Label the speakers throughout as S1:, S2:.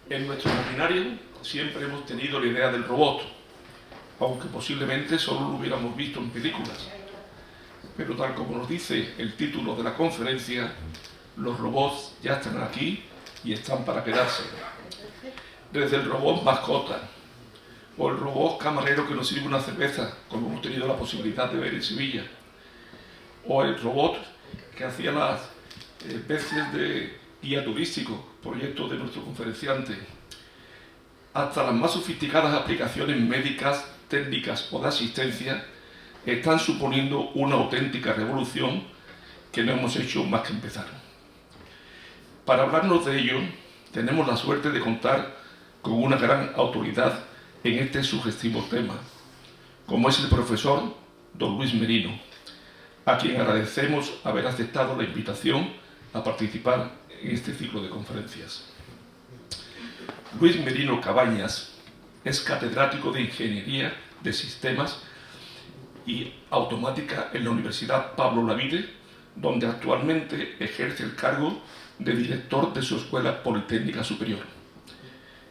S1: En nuestro imaginario siempre hemos tenido la idea del robot, aunque posiblemente solo lo hubiéramos visto en películas. Pero tal como nos dice el título de la conferencia, los robots ya están aquí y están para quedarse. Desde el robot mascota, o el robot camarero que nos sirve una cerveza, como hemos tenido la posibilidad de ver en Sevilla, o el robot que hacía las especies de guía turístico, proyecto de nuestro conferenciante, hasta las más sofisticadas aplicaciones médicas, técnicas o de asistencia, están suponiendo una auténtica revolución que no hemos hecho más que empezar. Para hablarnos de ello, tenemos la suerte de contar con una gran autoridad en este sugestivo tema, como es el profesor don Luis Merino, a quien agradecemos haber aceptado la invitación a participar en este ciclo de conferencias. Luis Merino Cabañas es catedrático de Ingeniería de Sistemas y Automática en la Universidad Pablo Olavide, donde actualmente ejerce el cargo de director de su Escuela Politécnica Superior.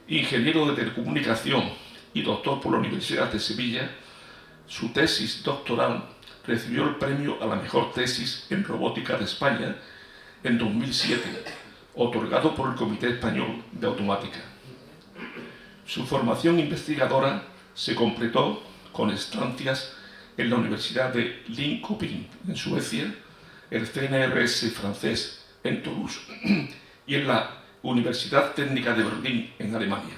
S1: Ingeniero de Telecomunicación y doctor por la Universidad de Sevilla, su tesis doctoral recibió el premio a la mejor tesis en robótica de España en 2007, otorgado por el Comité Español de Automática. Su formación investigadora se completó con estancias en la Universidad de Linköping, en Suecia, el CNRS francés en Toulouse y en la Universidad Técnica de Berlín, en Alemania.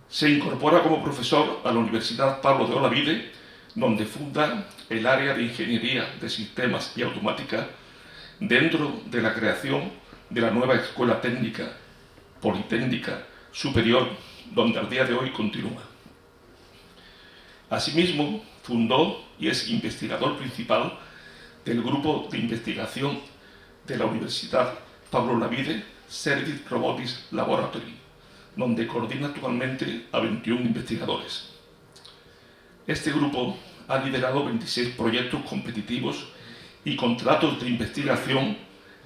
S1: Se incorpora como profesor a la Universidad Pablo de Olavide, donde funda el área de Ingeniería de Sistemas y Automática dentro de la creación de la nueva Escuela Técnica Politécnica Superior, donde al día de hoy continúa. Asimismo, fundó y es investigador principal del grupo de investigación de la Universidad Pablo Olavide, Service Robotics Laboratory, donde coordina actualmente a 21 investigadores. Este grupo ha liderado 26 proyectos competitivos y contratos de investigación,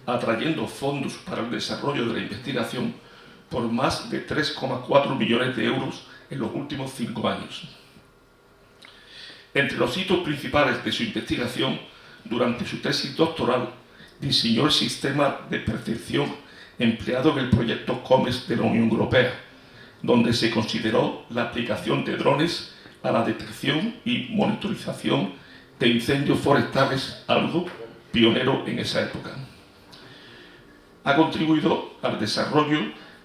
S1: atrayendo fondos para el desarrollo de la investigación por más de 3,4 millones de euros en los últimos 5 años. Entre los hitos principales de su investigación, durante su tesis doctoral, diseñó el sistema de percepción empleado en el proyecto COMES de la Unión Europea, donde se consideró la aplicación de drones a la detección y monitorización de incendios forestales, algo pionero en esa época. Ha contribuido al desarrollo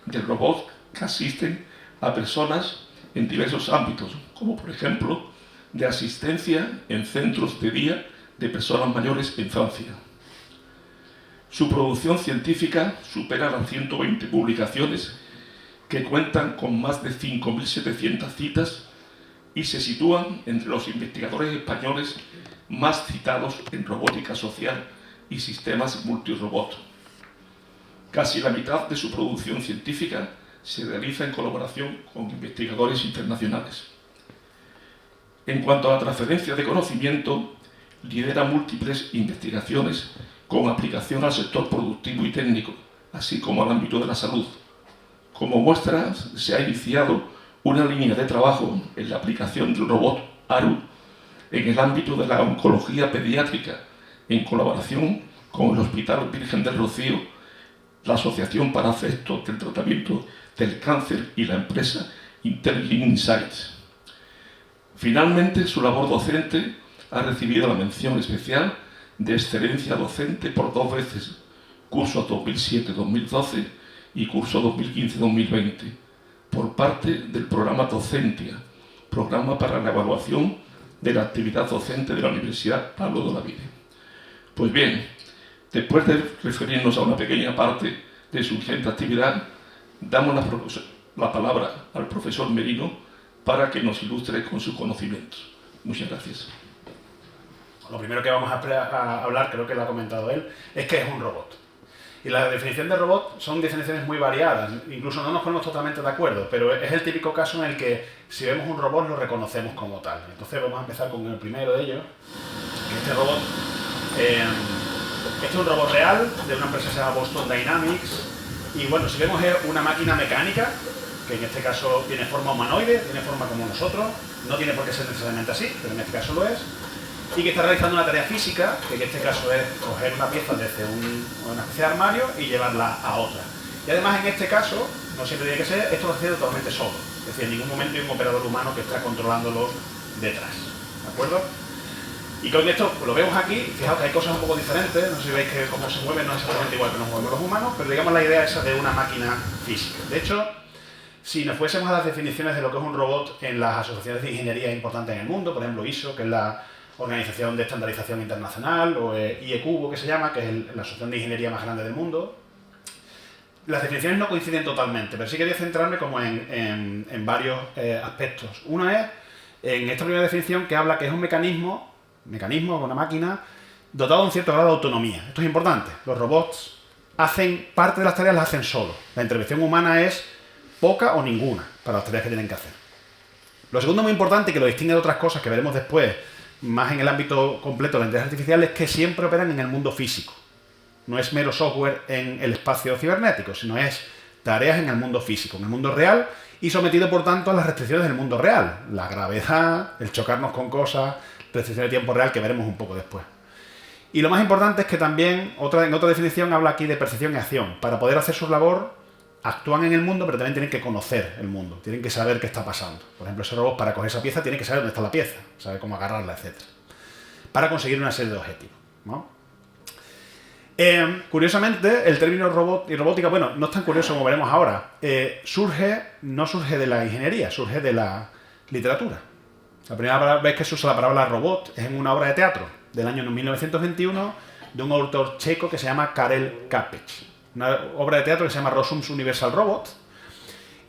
S1: de robots que asisten a personas en diversos ámbitos, como por ejemplo de asistencia en centros de día de personas mayores en Francia. Su producción científica supera las 120 publicaciones que cuentan con más de 5.700 citas y se sitúan entre los investigadores españoles más citados en robótica social y sistemas multirobot. Casi la mitad de su producción científica se realiza en colaboración con investigadores internacionales. En cuanto a la transferencia de conocimiento, lidera múltiples investigaciones con aplicación al sector productivo y técnico, así como al ámbito de la salud. Como muestra, se ha iniciado una línea de trabajo en la aplicación del robot ARU en el ámbito de la oncología pediátrica, en colaboración con el Hospital Virgen del Rocío, la Asociación para Efectos del Tratamiento del Cáncer y la empresa Intelligent Insights. Finalmente, su labor docente ha recibido la mención especial de excelencia docente por 2 veces, curso 2007-2012 y curso 2015-2020, por parte del programa Docentia, programa para la evaluación de la actividad docente de la Universidad Pablo de Olavide. Pues bien, después de referirnos a una pequeña parte de su ingente actividad, damos la palabra al profesor Merino para que nos ilustre con sus conocimientos. Muchas gracias.
S2: Lo primero que vamos a hablar, creo que lo ha comentado él, es qué es un robot. Y la definición de robot son definiciones muy variadas, incluso no nos ponemos totalmente de acuerdo, pero es el típico caso en el que si vemos un robot lo reconocemos como tal. Entonces vamos a empezar con el primero de ellos, este robot. Este es un robot real de una empresa que se llama Boston Dynamics. Y bueno, si vemos es una máquina mecánica, que en este caso tiene forma humanoide, tiene forma como nosotros, no tiene por qué ser necesariamente así, pero en este caso lo es, y que está realizando una tarea física, que en este caso es coger una pieza desde una especie de armario y llevarla a otra. Y además en este caso, no siempre tiene que ser, esto lo hace totalmente solo, es decir, en ningún momento hay un operador humano que está controlándolo detrás, ¿de acuerdo? Y con esto lo vemos aquí, fijaos que hay cosas un poco diferentes, no sé si veis que cómo se mueve no es exactamente igual que nos movemos los humanos, pero digamos la idea esa de una máquina física. De hecho, si nos fuésemos a las definiciones de lo que es un robot en las asociaciones de ingeniería importantes en el mundo, por ejemplo ISO, que es la Organización de Estandarización Internacional, o IECUBO, que se llama, que es la asociación de ingeniería más grande del mundo, las definiciones no coinciden totalmente, pero sí quería centrarme como en varios aspectos. Uno es, en esta primera definición, que habla que es un mecanismo, una máquina, dotado de un cierto grado de autonomía. Esto es importante. Los robots hacen parte de las tareas, las hacen solos. La intervención humana es poca o ninguna para las tareas que tienen que hacer. Lo segundo muy importante, que lo distingue de otras cosas que veremos después, más en el ámbito completo de la inteligencia artificial, es que siempre operan en el mundo físico. No es mero software en el espacio cibernético, sino es tareas en el mundo físico, en el mundo real, y sometido por tanto a las restricciones del mundo real. La gravedad, el chocarnos con cosas, restricciones de tiempo real que veremos un poco después. Y lo más importante es que también, en otra definición, habla aquí de percepción y acción. Para poder hacer su labor, actúan en el mundo, pero también tienen que conocer el mundo, tienen que saber qué está pasando. Por ejemplo, ese robot, para coger esa pieza, tiene que saber dónde está la pieza, saber cómo agarrarla, etc. Para conseguir una serie de objetivos, ¿no? Curiosamente, el término robot y robótica, bueno, no es tan curioso como veremos ahora, no surge de la ingeniería, surge de la literatura. La primera vez que se usa la palabra robot es en una obra de teatro del año 1921 de un autor checo que se llama Karel Capek. Una obra de teatro que se llama Rossum's Universal Robot.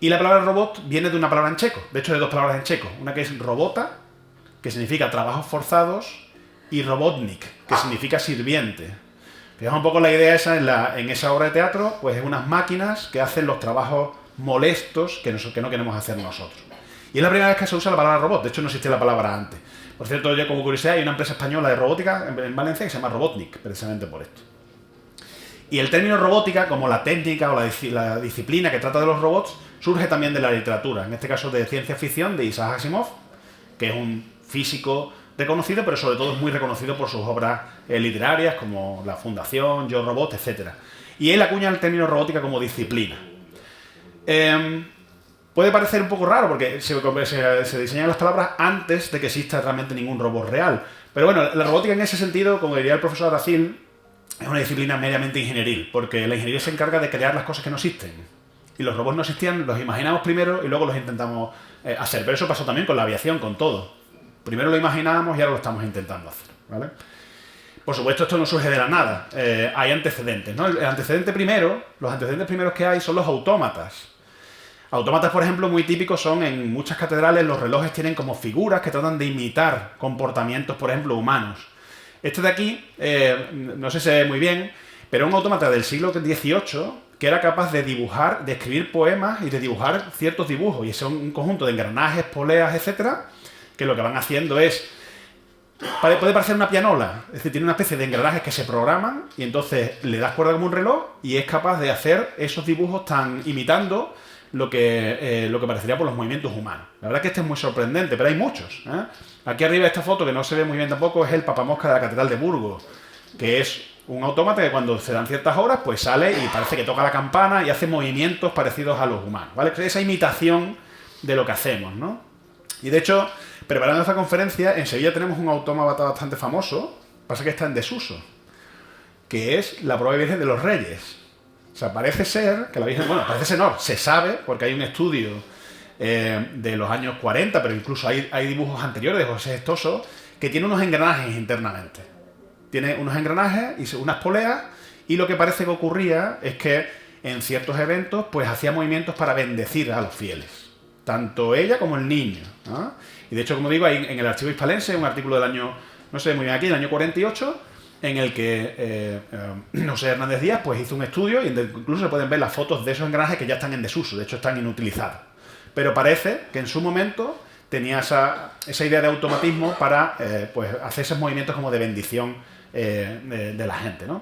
S2: Y la palabra robot viene de una palabra en checo, de hecho de dos palabras en checo. Una que es robota, que significa trabajos forzados, y robotnik, que significa sirviente. Fijaos un poco la idea esa en esa obra de teatro, pues es unas máquinas que hacen los trabajos molestos que no queremos hacer nosotros. Y es la primera vez que se usa la palabra robot, de hecho no existía la palabra antes. Por cierto, yo como curiosidad, hay una empresa española de robótica en Valencia que se llama Robotnik, precisamente por esto. Y el término robótica, como la técnica o la disciplina que trata de los robots, surge también de la literatura, en este caso de ciencia ficción de Isaac Asimov, que es un físico reconocido, pero sobre todo es muy reconocido por sus obras literarias, como La Fundación, Yo Robot, etc. Y él acuña el término robótica como disciplina. Puede parecer un poco raro porque se diseñan las palabras antes de que exista realmente ningún robot real. Pero bueno, la robótica en ese sentido, como diría el profesor Aracil, es una disciplina meramente ingenieril, porque la ingeniería se encarga de crear las cosas que no existen. Y los robots no existían, los imaginamos primero y luego los intentamos hacer. Pero eso pasó también con la aviación, con todo. Primero lo imaginábamos y ahora lo estamos intentando hacer, ¿vale? Por supuesto, esto no surge de la nada. Hay antecedentes, ¿no? Los antecedentes primeros que hay son los autómatas. Autómatas, por ejemplo, muy típicos son en muchas catedrales, los relojes tienen como figuras que tratan de imitar comportamientos, por ejemplo, humanos. Este de aquí, no sé si se ve muy bien, pero un autómata del siglo XVIII que era capaz de dibujar, de escribir poemas y de dibujar ciertos dibujos. Y son un conjunto de engranajes, poleas, etcétera, que lo que van haciendo es... Puede parecer una pianola, es decir, tiene una especie de engranajes que se programan y entonces le das cuerda como un reloj y es capaz de hacer esos dibujos imitando lo que parecería por los movimientos humanos. La verdad es que este es muy sorprendente, pero hay muchos, ¿eh? Aquí arriba esta foto, que no se ve muy bien tampoco, es el papamosca de la Catedral de Burgos, que es un autómata que cuando se dan ciertas horas, pues sale y parece que toca la campana y hace movimientos parecidos a los humanos, ¿vale? Esa imitación de lo que hacemos, ¿no? Y de hecho, preparando esta conferencia, en Sevilla tenemos un autómata bastante famoso, pasa que está en desuso, que es la Prueba Virgen de los Reyes. O sea, parece ser que la Virgen... Bueno, parece ser no, se sabe, porque hay un estudio de los años 40, pero incluso hay dibujos anteriores de José Gestoso, que tiene unos engranajes internamente. Tiene unos engranajes y unas poleas, y lo que parece que ocurría es que en ciertos eventos pues hacía movimientos para bendecir a los fieles. Tanto ella como el niño, ¿no? Y de hecho, como digo, hay en el Archivo Hispalense un artículo del año, no sé muy bien aquí, del año 48, en el que José Hernández Díaz pues hizo un estudio y incluso se pueden ver las fotos de esos engranajes que ya están en desuso, de hecho están inutilizados. Pero parece que en su momento tenía esa idea de automatismo para pues hacer esos movimientos como de bendición de la gente, ¿no?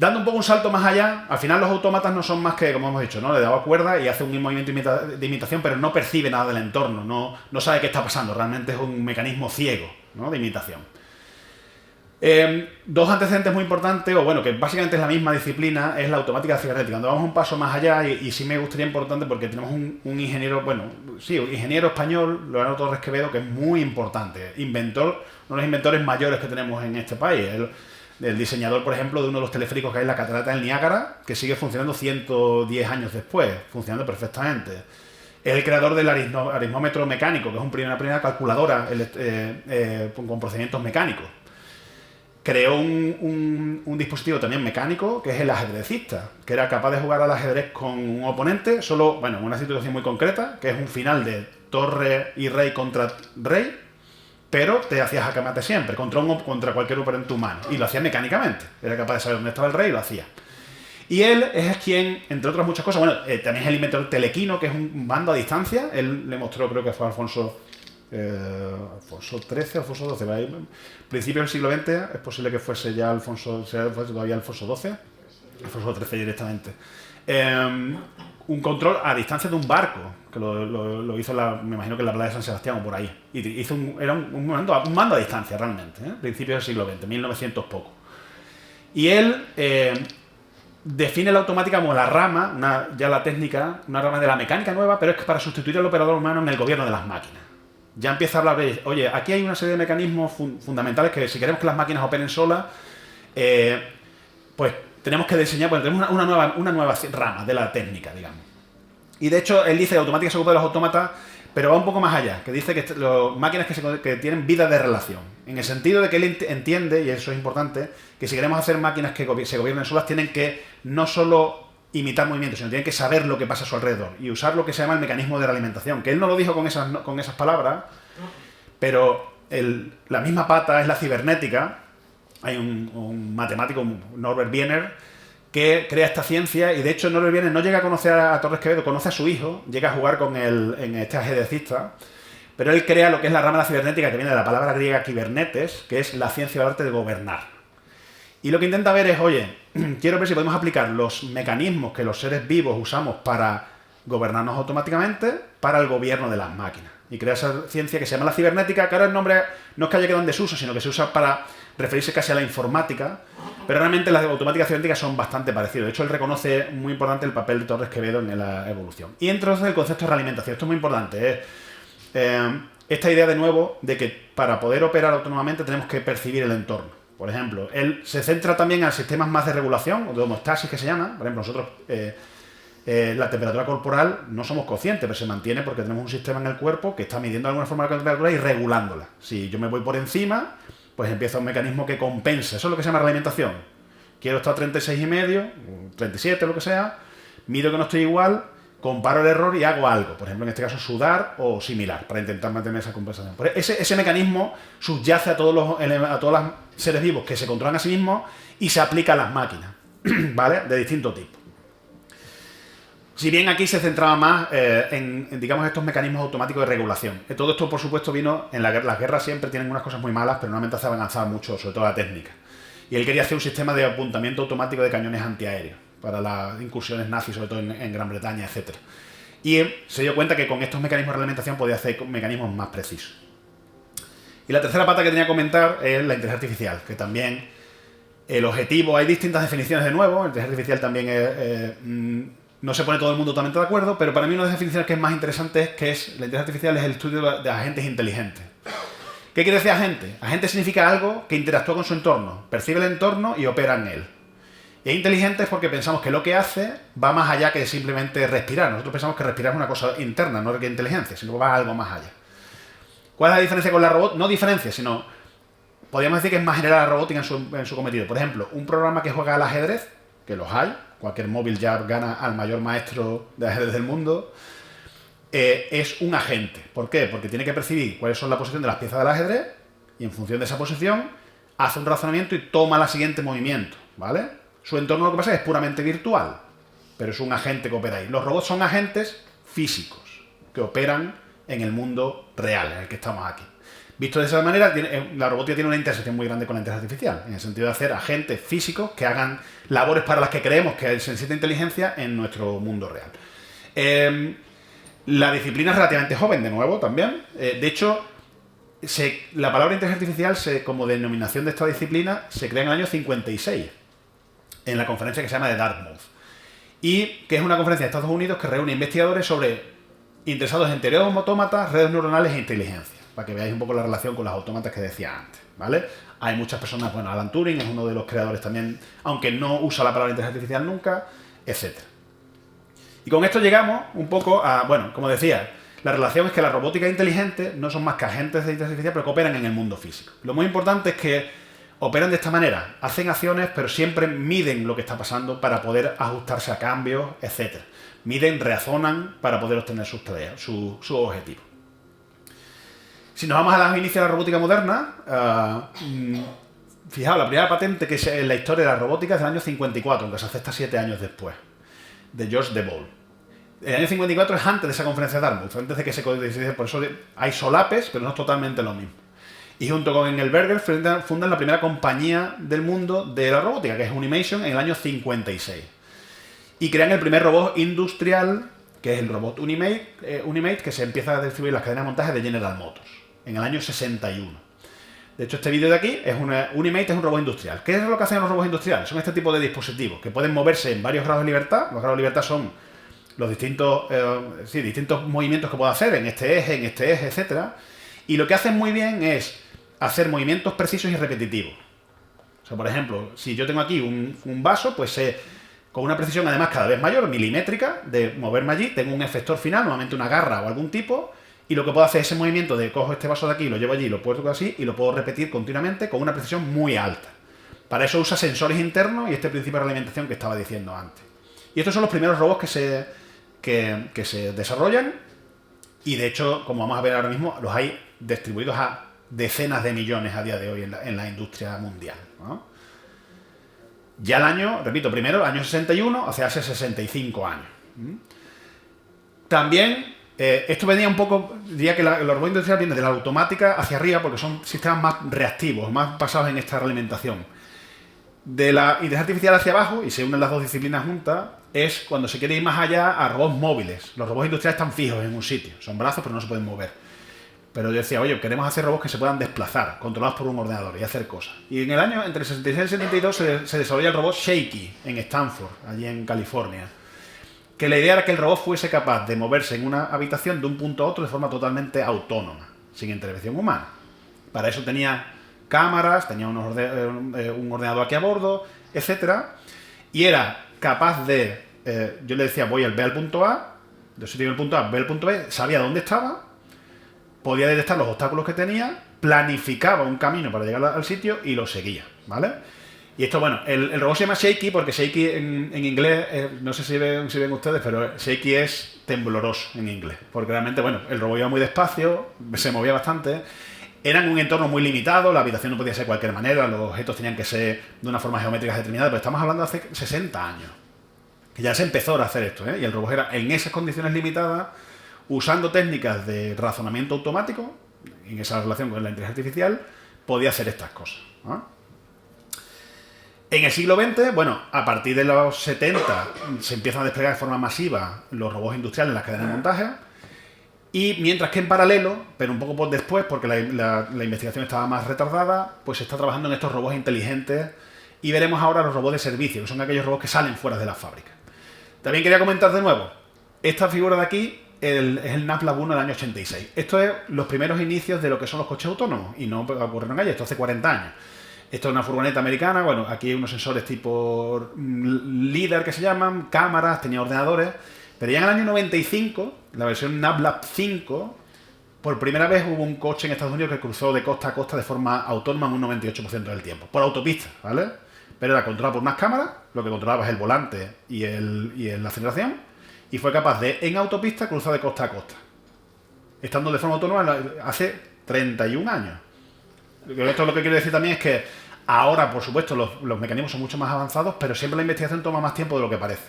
S2: Dando un poco un salto más allá, al final los autómatas no son más que, como hemos dicho, ¿no? Le daba cuerda y hace un movimiento de imitación, pero no percibe nada del entorno, no sabe qué está pasando, realmente es un mecanismo ciego, ¿no? De imitación. Dos antecedentes muy importantes, o bueno, que básicamente es la misma disciplina, es la automática cibernética. Cuando vamos un paso más allá, y sí me gustaría importante porque tenemos un ingeniero, bueno, sí, un ingeniero español, Leonardo Torres Quevedo, que es muy importante, inventor, uno de los inventores mayores que tenemos en este país. El diseñador, por ejemplo, de uno de los teleféricos que hay en la Catarata del Niágara, que sigue funcionando 110 años después, funcionando perfectamente. Es el creador del aritmómetro mecánico, que es una primera calculadora con procedimientos mecánicos. Creó un dispositivo también mecánico, que es el ajedrecista, que era capaz de jugar al ajedrez con un oponente, solo, bueno, en una situación muy concreta, que es un final de torre y rey contra rey, pero te hacía jaque mate siempre, contra cualquier oponente humano, y lo hacía mecánicamente. Era capaz de saber dónde estaba el rey y lo hacía. Y él es quien, entre otras muchas cosas, bueno, también es el inventor telequino, que es un mando a distancia. Él le mostró, creo que fue Alfonso XIII, Alfonso XII, ¿vale? Principio del siglo XX, es posible que fuese ya fuese todavía Alfonso XII, Alfonso XIII directamente. Un control a distancia de un barco, que lo hizo, me imagino que en la playa de San Sebastián o por ahí. Y era un mando a distancia realmente, principios del siglo XX, 1900 poco. Y él define la automática como la rama, ya la técnica, una rama de la mecánica nueva, pero es que para sustituir al operador humano en el gobierno de las máquinas. Ya empieza a hablar de, oye, aquí hay una serie de mecanismos fundamentales que si queremos que las máquinas operen solas, pues tenemos que diseñar, pues tenemos una nueva rama de la técnica, digamos. Y de hecho, él dice que la automática se ocupa de los autómatas, pero va un poco más allá, que dice que las máquinas que tienen vida de relación, en el sentido de que él entiende, y eso es importante, que si queremos hacer máquinas que se gobiernen solas, tienen que no solo imitar movimientos, sino tienen que saber lo que pasa a su alrededor y usar lo que se llama el mecanismo de realimentación, que él no lo dijo con esas palabras, pero la misma pata es la cibernética. Hay un matemático, Norbert Wiener, que crea esta ciencia, y de hecho Norbert Wiener no llega a conocer a Torres Quevedo, conoce a su hijo, llega a jugar con él en este ajedrecista, pero él crea lo que es la rama de la cibernética, que viene de la palabra griega kibernetes, que es la ciencia o arte de gobernar. Y lo que intenta ver es, oye, quiero ver si podemos aplicar los mecanismos que los seres vivos usamos para gobernarnos automáticamente para el gobierno de las máquinas. Y crea esa ciencia que se llama la cibernética, que ahora el nombre no es que haya quedado en desuso, sino que se usa para referirse casi a la informática, pero realmente las automáticas cibernéticas son bastante parecidas. De hecho, él reconoce muy importante el papel de Torres Quevedo en la evolución. Y entonces el concepto de realimentación, esto es muy importante, esta idea de nuevo de que para poder operar autónomamente tenemos que percibir el entorno. Por ejemplo, él se centra también en sistemas más de regulación, o de homeostasis que se llama. Por ejemplo, nosotros la temperatura corporal no somos conscientes, pero se mantiene porque tenemos un sistema en el cuerpo que está midiendo de alguna forma la temperatura y regulándola. Si yo me voy por encima, pues empieza un mecanismo que compensa. Eso es lo que se llama realimentación. Quiero estar a 36,5, 37, lo que sea, mido que no estoy igual, comparo el error y hago algo. Por ejemplo, en este caso, sudar o similar, para intentar mantener esa compensación. Pero ese mecanismo subyace a todos los seres vivos que se controlan a sí mismos y se aplica a las máquinas, ¿vale? De distinto tipo. Si bien aquí se centraba más en, digamos, estos mecanismos automáticos de regulación. Todo esto, por supuesto, vino en las guerras. Siempre tienen unas cosas muy malas, pero normalmente se avanzaba mucho, sobre todo la técnica. Y él quería hacer un sistema de apuntamiento automático de cañones antiaéreos para las incursiones nazis, sobre todo en Gran Bretaña, etc. Y él se dio cuenta que con estos mecanismos de reglamentación podía hacer mecanismos más precisos. Y la tercera pata que tenía que comentar es la inteligencia artificial, que también el objetivo, hay distintas definiciones de nuevo, la inteligencia artificial también no se pone todo el mundo totalmente de acuerdo, pero para mí una de las definiciones que es más interesante es que la inteligencia artificial es el estudio de agentes inteligentes. ¿Qué quiere decir agente? Agente significa algo que interactúa con su entorno, percibe el entorno y opera en él. Y es inteligente porque pensamos que lo que hace va más allá que simplemente respirar. Nosotros pensamos que respirar es una cosa interna, no requiere inteligencia, sino que va algo más allá. ¿Cuál es la diferencia con la robótica? No diferencia, sino podríamos decir que es más general la robótica en su cometido. Por ejemplo, un programa que juega al ajedrez, que los hay, cualquier móvil ya gana al mayor maestro de ajedrez del mundo, es un agente. ¿Por qué? Porque tiene que percibir cuáles son la posición de las piezas del ajedrez y en función de esa posición hace un razonamiento y toma el siguiente movimiento, ¿vale? Su entorno, lo que pasa es puramente virtual, pero es un agente que opera ahí. Los robots son agentes físicos que operan en el mundo real, en el que estamos aquí. Visto de esa manera, la robótica tiene una intersección muy grande con la inteligencia artificial, en el sentido de hacer agentes físicos que hagan labores para las que creemos que se necesita inteligencia en nuestro mundo real. La disciplina es relativamente joven, de nuevo, también. De hecho, la palabra inteligencia artificial, como denominación de esta disciplina, se crea en el año 56, en la conferencia que se llama de Dartmouth. Y que es una conferencia de Estados Unidos que reúne investigadores interesados en teoría de autómatas, redes neuronales e inteligencia, para que veáis un poco la relación con los autómatas que decía antes, ¿vale? Hay muchas personas, bueno, Alan Turing es uno de los creadores también, aunque no usa la palabra inteligencia artificial nunca, etc. Y con esto llegamos un poco a, bueno, como decía, la relación es que la robótica inteligente no son más que agentes de inteligencia artificial, pero que operan en el mundo físico. Lo muy importante es que operan de esta manera, hacen acciones, pero siempre miden lo que está pasando para poder ajustarse a cambios, etc. Miden, razonan para poder obtener sus tareas, su objetivo. Si nos vamos a los inicios de la robótica moderna, fijaos, la primera patente que es en la historia de la robótica es del año 54, aunque se acepta 7 años después, de George Devol. El año 54 es antes de esa conferencia de Dartmouth, antes de que se codifique, por eso hay solapes, pero no es totalmente lo mismo. Y junto con Engelberger fundan la primera compañía del mundo de la robótica, que es Unimation, en el año 56. Y crean el primer robot industrial, que es el robot Unimate, que se empieza a distribuir en las cadenas de montaje de General Motors, en el año 61. De hecho, este vídeo de aquí Unimate es un robot industrial. ¿Qué es lo que hacen los robots industriales? Son este tipo de dispositivos que pueden moverse en varios grados de libertad. Los grados de libertad son los distintos movimientos que puedo hacer en este eje, etc. Y lo que hacen muy bien es hacer movimientos precisos y repetitivos. O sea, por ejemplo, si yo tengo aquí un vaso, pues con una precisión además cada vez mayor, milimétrica, de moverme allí, tengo un efector final, normalmente una garra o algún tipo, y lo que puedo hacer es ese movimiento de cojo este vaso de aquí, lo llevo allí, lo puedo así, y lo puedo repetir continuamente con una precisión muy alta. Para eso usa sensores internos y este principio de realimentación que estaba diciendo antes. Y estos son los primeros robots que se desarrollan, y de hecho, como vamos a ver ahora mismo, los hay distribuidos a decenas de millones a día de hoy en la industria mundial, ¿no? Ya el año, repito, primero, el año 61, hace 65 años. También, esto venía un poco, diría que los robots industriales vienen de la automática hacia arriba porque son sistemas más reactivos, más basados en esta realimentación. De la inteligencia artificial hacia abajo, y se unen las dos disciplinas juntas, es cuando se quiere ir más allá a robots móviles. Los robots industriales están fijos en un sitio, son brazos pero no se pueden mover. Pero yo decía, oye, queremos hacer robots que se puedan desplazar, controlados por un ordenador y hacer cosas. Y en el año, entre el 66 y el 72, se desarrolla el robot Shaky en Stanford, allí en California. Que la idea era que el robot fuese capaz de moverse en una habitación de un punto a otro de forma totalmente autónoma, sin intervención humana. Para eso tenía cámaras, tenía un ordenador aquí a bordo, etc. Y era capaz de, yo le decía, voy al B al punto A, yo si tengo el punto A, B al punto B, sabía dónde estaba, podía detectar los obstáculos que tenía, planificaba un camino para llegar al sitio y lo seguía, ¿vale? Y esto, bueno, el robot se llama Shaky porque Shaky en inglés, no sé si ven ustedes, pero Shaky es tembloroso en inglés. Porque realmente, bueno, el robot iba muy despacio, se movía bastante, era en un entorno muy limitado, la habitación no podía ser de cualquier manera, los objetos tenían que ser de una forma geométrica determinada, pero estamos hablando de hace 60 años, que ya se empezó a hacer esto, ¿eh? Y el robot era en esas condiciones limitadas, usando técnicas de razonamiento automático, en esa relación con la inteligencia artificial, podía hacer estas cosas, ¿no? En el siglo XX, bueno, a partir de los 70 se empiezan a desplegar de forma masiva los robots industriales en las cadenas de montaje, y mientras que en paralelo, pero un poco por después, porque la investigación estaba más retardada, pues se está trabajando en estos robots inteligentes, y veremos ahora los robots de servicio, que son aquellos robots que salen fuera de la fábrica. También quería comentar de nuevo, esta figura de aquí es el NAV 1 del año 86. Esto es los primeros inicios de lo que son los coches autónomos, y no ocurrieron ayer, esto hace 40 años. Esto es una furgoneta americana, bueno, aquí hay unos sensores tipo LiDAR que se llaman, cámaras, tenía ordenadores, pero ya en el año 95, la versión NavLab 5, por primera vez hubo un coche en Estados Unidos que cruzó de costa a costa de forma autónoma en un 98% del tiempo, por autopista, ¿vale? Pero era controlado por unas cámaras, lo que controlaba es el volante y la aceleración, y fue capaz de, en autopista, cruzar de costa a costa, estando de forma autónoma hace 31 años. Esto lo que quiero decir también es que ahora, por supuesto, los mecanismos son mucho más avanzados, pero siempre la investigación toma más tiempo de lo que parece.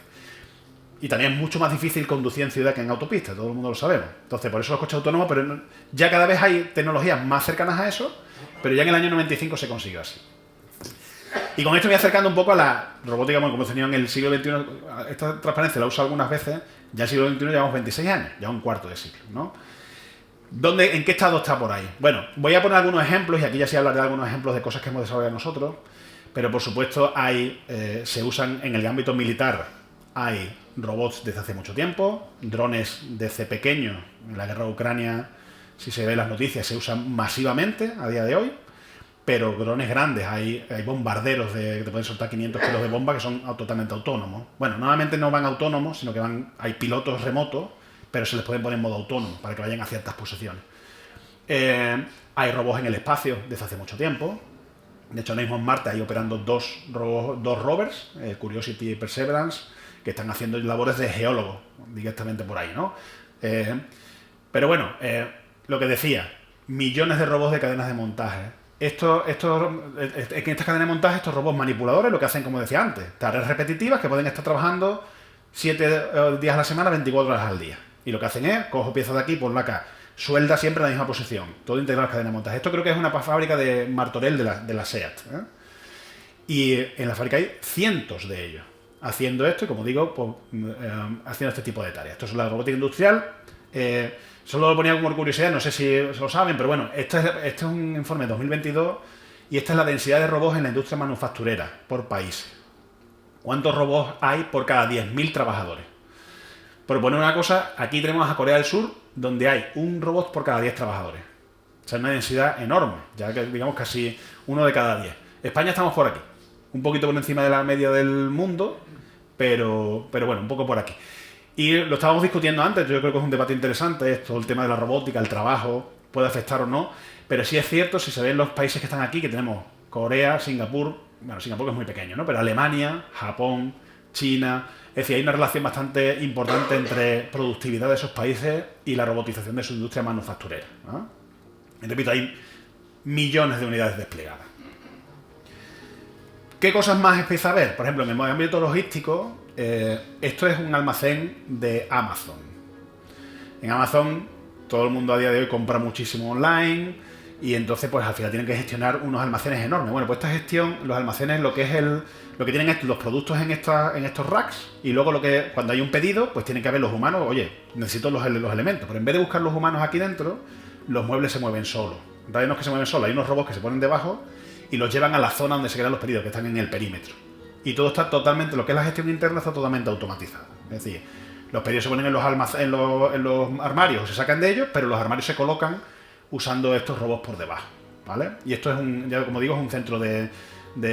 S2: Y también es mucho más difícil conducir en ciudad que en autopista, todo el mundo lo sabemos. Entonces, por eso los coches autónomos, pero ya cada vez hay tecnologías más cercanas a eso, pero ya en el año 95 se consiguió así. Y con esto me voy acercando un poco a la robótica, como hemos tenido en el siglo XXI. Esta transparencia la uso algunas veces, ya en el siglo XXI llevamos 26 años, ya un cuarto de siglo, ¿no? ¿En qué estado está por ahí? Bueno, voy a poner algunos ejemplos, y aquí ya sí hablaré de algunos ejemplos de cosas que hemos desarrollado nosotros, pero por supuesto se usan en el ámbito militar, hay robots desde hace mucho tiempo, drones desde pequeños, en la guerra de Ucrania, si se ve las noticias, se usan masivamente a día de hoy, pero drones grandes, hay bombarderos que te pueden soltar 500 kilos de bomba que son totalmente autónomos. Bueno, normalmente no van autónomos, sino que hay pilotos remotos, pero se les puede poner en modo autónomo para que vayan a ciertas posiciones. Hay robots en el espacio desde hace mucho tiempo. De hecho, ahora mismo en Marte hay operando dos rovers, Curiosity y Perseverance, que están haciendo labores de geólogos directamente por ahí, ¿no? Pero bueno, lo que decía, millones de robots de cadenas de montaje. En estas cadenas de montaje, estos robots manipuladores lo que hacen, como decía antes, tareas repetitivas que pueden estar trabajando 7 días a la semana, 24 horas al día. Y lo que hacen es, cojo piezas de aquí, ponla acá, suelda siempre en la misma posición, todo integrado en las cadenas de montaje. Esto creo que es una fábrica de Martorell de la SEAT, ¿eh? Y en la fábrica hay cientos de ellos haciendo esto y, como digo, haciendo este tipo de tareas. Esto es la robótica industrial. Solo lo ponía como curiosidad, no sé si lo saben, pero bueno, este es un informe de 2022 y esta es la densidad de robots en la industria manufacturera por país. ¿Cuántos robots hay por cada 10.000 trabajadores? Por poner una cosa, aquí tenemos a Corea del Sur, donde hay un robot por cada 10 trabajadores. O sea, una densidad enorme, ya que digamos casi uno de cada 10. España estamos por aquí, un poquito por encima de la media del mundo, pero bueno, un poco por aquí. Y lo estábamos discutiendo antes, yo creo que es un debate interesante, esto, el tema de la robótica, el trabajo, puede afectar o no, pero sí es cierto, si se ven los países que están aquí, que tenemos Corea, Singapur, bueno, Singapur es muy pequeño, ¿no? Pero Alemania, Japón, China, es decir, hay una relación bastante importante entre productividad de esos países y la robotización de su industria manufacturera, ¿no? Y repito, hay millones de unidades desplegadas. ¿Qué cosas más empieza a ver? Por ejemplo, en el ámbito logístico, esto es un almacén de Amazon. En Amazon todo el mundo a día de hoy compra muchísimo online y entonces pues al final tienen que gestionar unos almacenes enormes. Bueno, pues esta gestión, los almacenes, lo que tienen es los productos en estos racks y luego cuando hay un pedido, pues tienen que haber los humanos, oye, necesito los elementos, pero en vez de buscar los humanos aquí dentro, los muebles se mueven solos. En realidad no es que se mueven solos, hay unos robots que se ponen debajo y los llevan a la zona donde se quedan los pedidos, que están en el perímetro. Y todo está totalmente, lo que es la gestión interna está totalmente automatizado. Es decir, los pedidos se ponen en los armarios, se sacan de ellos, pero los armarios se colocan usando estos robots por debajo, ¿vale? Y esto es ya como digo, es un centro de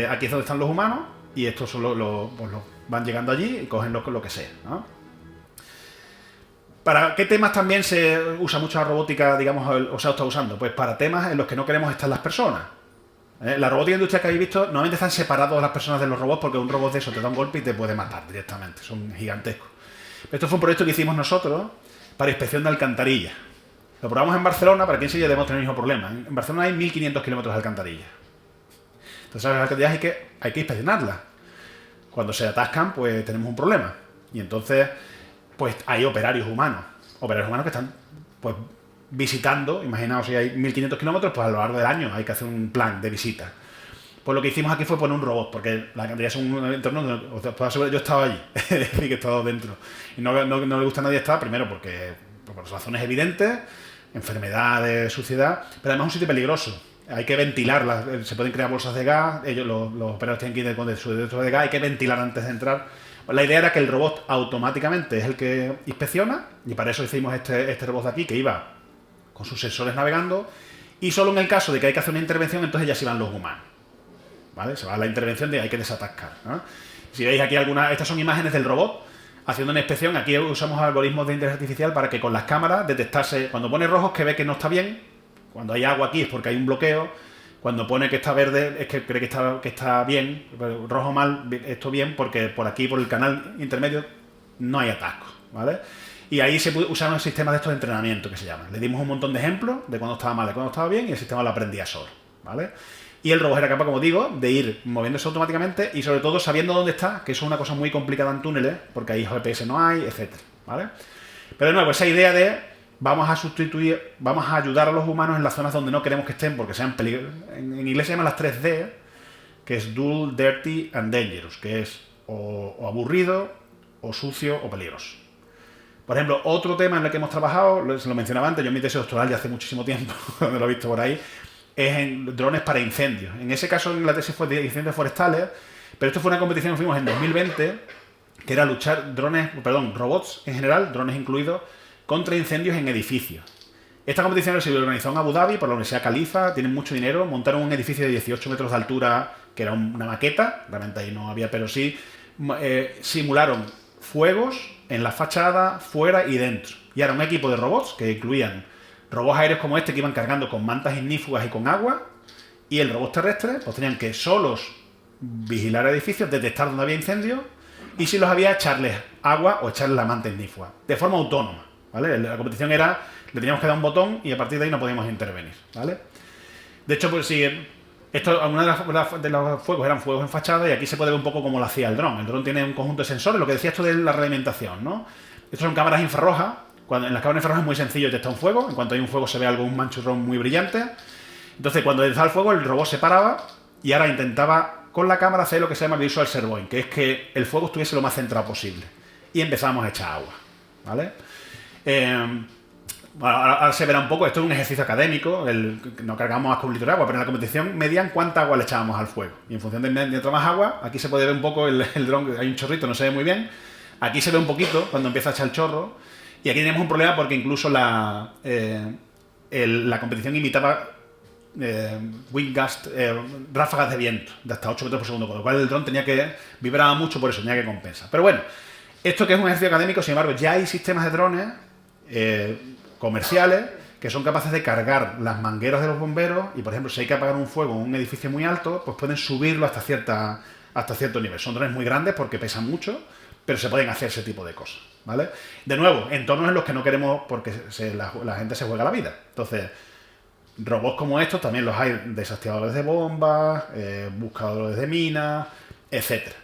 S2: aquí es donde están los humanos y estos son pues van llegando allí y cogen lo que sea, ¿no? ¿Para qué temas también se usa mucho la robótica, digamos, o se está usando? Pues para temas en los que no queremos estar las personas. La robótica industrial que habéis visto, normalmente están separados las personas de los robots porque un robot de eso te da un golpe y te puede matar directamente, son gigantescos. Esto fue un proyecto que hicimos nosotros para inspección de alcantarillas. Lo probamos en Barcelona, para quien sí debemos tener el mismo problema. En Barcelona hay 1.500 kilómetros de alcantarillas. Entonces las alcantarillas hay que inspeccionarlas. Cuando se atascan, pues tenemos un problema. Y entonces, pues hay operarios humanos que están pues visitando. Imaginaos, si hay 1.500 kilómetros, pues a lo largo del año hay que hacer un plan de visita. Pues lo que hicimos aquí fue poner un robot, porque la alcantarilla es un entorno donde, os puedo asegurar, yo estaba allí, y que he estado dentro. Y no le gusta a nadie estar, primero porque por razones evidentes, enfermedades, suciedad, pero además es un sitio peligroso. Hay que ventilarlas, se pueden crear bolsas de gas, los operadores tienen que ir con su detector de gas, hay que ventilar antes de entrar. Pues la idea era que el robot automáticamente es el que inspecciona, y para eso hicimos este robot de aquí, que iba con sus sensores navegando, y solo en el caso de que hay que hacer una intervención, entonces ya se van los humanos, ¿vale? Se va a la intervención de hay que desatascar, ¿no? Si veis aquí estas son imágenes del robot haciendo una inspección. Aquí usamos algoritmos de inteligencia artificial para que con las cámaras detectase, cuando pone rojos que ve que no está bien, cuando hay agua aquí es porque hay un bloqueo, cuando pone que está verde es que cree que está bien, rojo mal, esto bien, porque por aquí, por el canal intermedio, no hay atasco, ¿vale? Y ahí se usaron el sistema de estos de entrenamiento que se llama. Le dimos un montón de ejemplos de cuando estaba mal y cuando estaba bien y el sistema lo aprendía solo, ¿vale? Y el robot era capaz, como digo, de ir moviéndose automáticamente y sobre todo sabiendo dónde está, que eso es una cosa muy complicada en túneles, porque ahí GPS no hay, etcétera, ¿vale? Pero de nuevo, esa idea de vamos a ayudar a los humanos en las zonas donde no queremos que estén porque sean peligrosos. En inglés se llaman las 3D, que es dull, dirty and dangerous, que es o aburrido, o sucio, o peligroso. Por ejemplo, otro tema en el que hemos trabajado, lo mencionaba antes, yo en mi tesis doctoral ya hace muchísimo tiempo, donde lo he visto por ahí, es en drones para incendios. En ese caso, en la tesis fue de incendios forestales, pero esto fue una competición que fuimos en 2020, que era luchar robots en general, drones incluidos, contra incendios en edificios. Esta competición se organizó en Abu Dhabi por la Universidad Khalifa, tienen mucho dinero, montaron un edificio de 18 metros de altura, que era una maqueta, realmente ahí no había, pero sí, simularon fuegos en la fachada, fuera y dentro. Y era un equipo de robots que incluían robots aéreos como este que iban cargando con mantas ignífugas y con agua, y el robot terrestre pues tenían que solos vigilar edificios, detectar dónde había incendios y si los había echarles agua o echarles la manta ignífuga, de forma autónoma, ¿vale? La competición era, le teníamos que dar un botón y a partir de ahí no podíamos intervenir, ¿vale? De hecho, pues sí, algunos de los fuegos eran fuegos en fachada y aquí se puede ver un poco cómo lo hacía el dron. El dron tiene un conjunto de sensores, lo que decía esto de la realimentación, ¿no? Estos son cámaras infrarrojas. En las cámaras infrarrojas es muy sencillo detectar un fuego. En cuanto hay un fuego se ve un manchurrón muy brillante. Entonces, cuando detectaba el fuego, el robot se paraba y ahora intentaba con la cámara hacer lo que se llama visual servoing, que es que el fuego estuviese lo más centrado posible. Y empezamos a echar agua, ¿vale? Ahora se verá un poco, esto es un ejercicio académico, no cargamos con un litro de agua, pero en la competición medían cuánta agua le echábamos al fuego. Y en función de mientras más agua, aquí se puede ver un poco el dron, hay un chorrito, no se ve muy bien. Aquí se ve un poquito cuando empieza a echar el chorro. Y aquí tenemos un problema porque incluso la competición imitaba wind gust, ráfagas de viento de hasta 8 metros por segundo, con lo cual el dron vibraba mucho, por eso tenía que compensar. Pero bueno, esto que es un ejercicio académico, sin embargo, ya hay sistemas de drones comerciales que son capaces de cargar las mangueras de los bomberos y, por ejemplo, si hay que apagar un fuego en un edificio muy alto, pues pueden subirlo hasta cierto nivel. Son drones muy grandes porque pesan mucho, pero se pueden hacer ese tipo de cosas, ¿vale? De nuevo, entornos en los que no queremos porque la gente se juega la vida. Entonces, robots como estos también los hay, desactivadores de bombas, buscadores de minas, etcétera.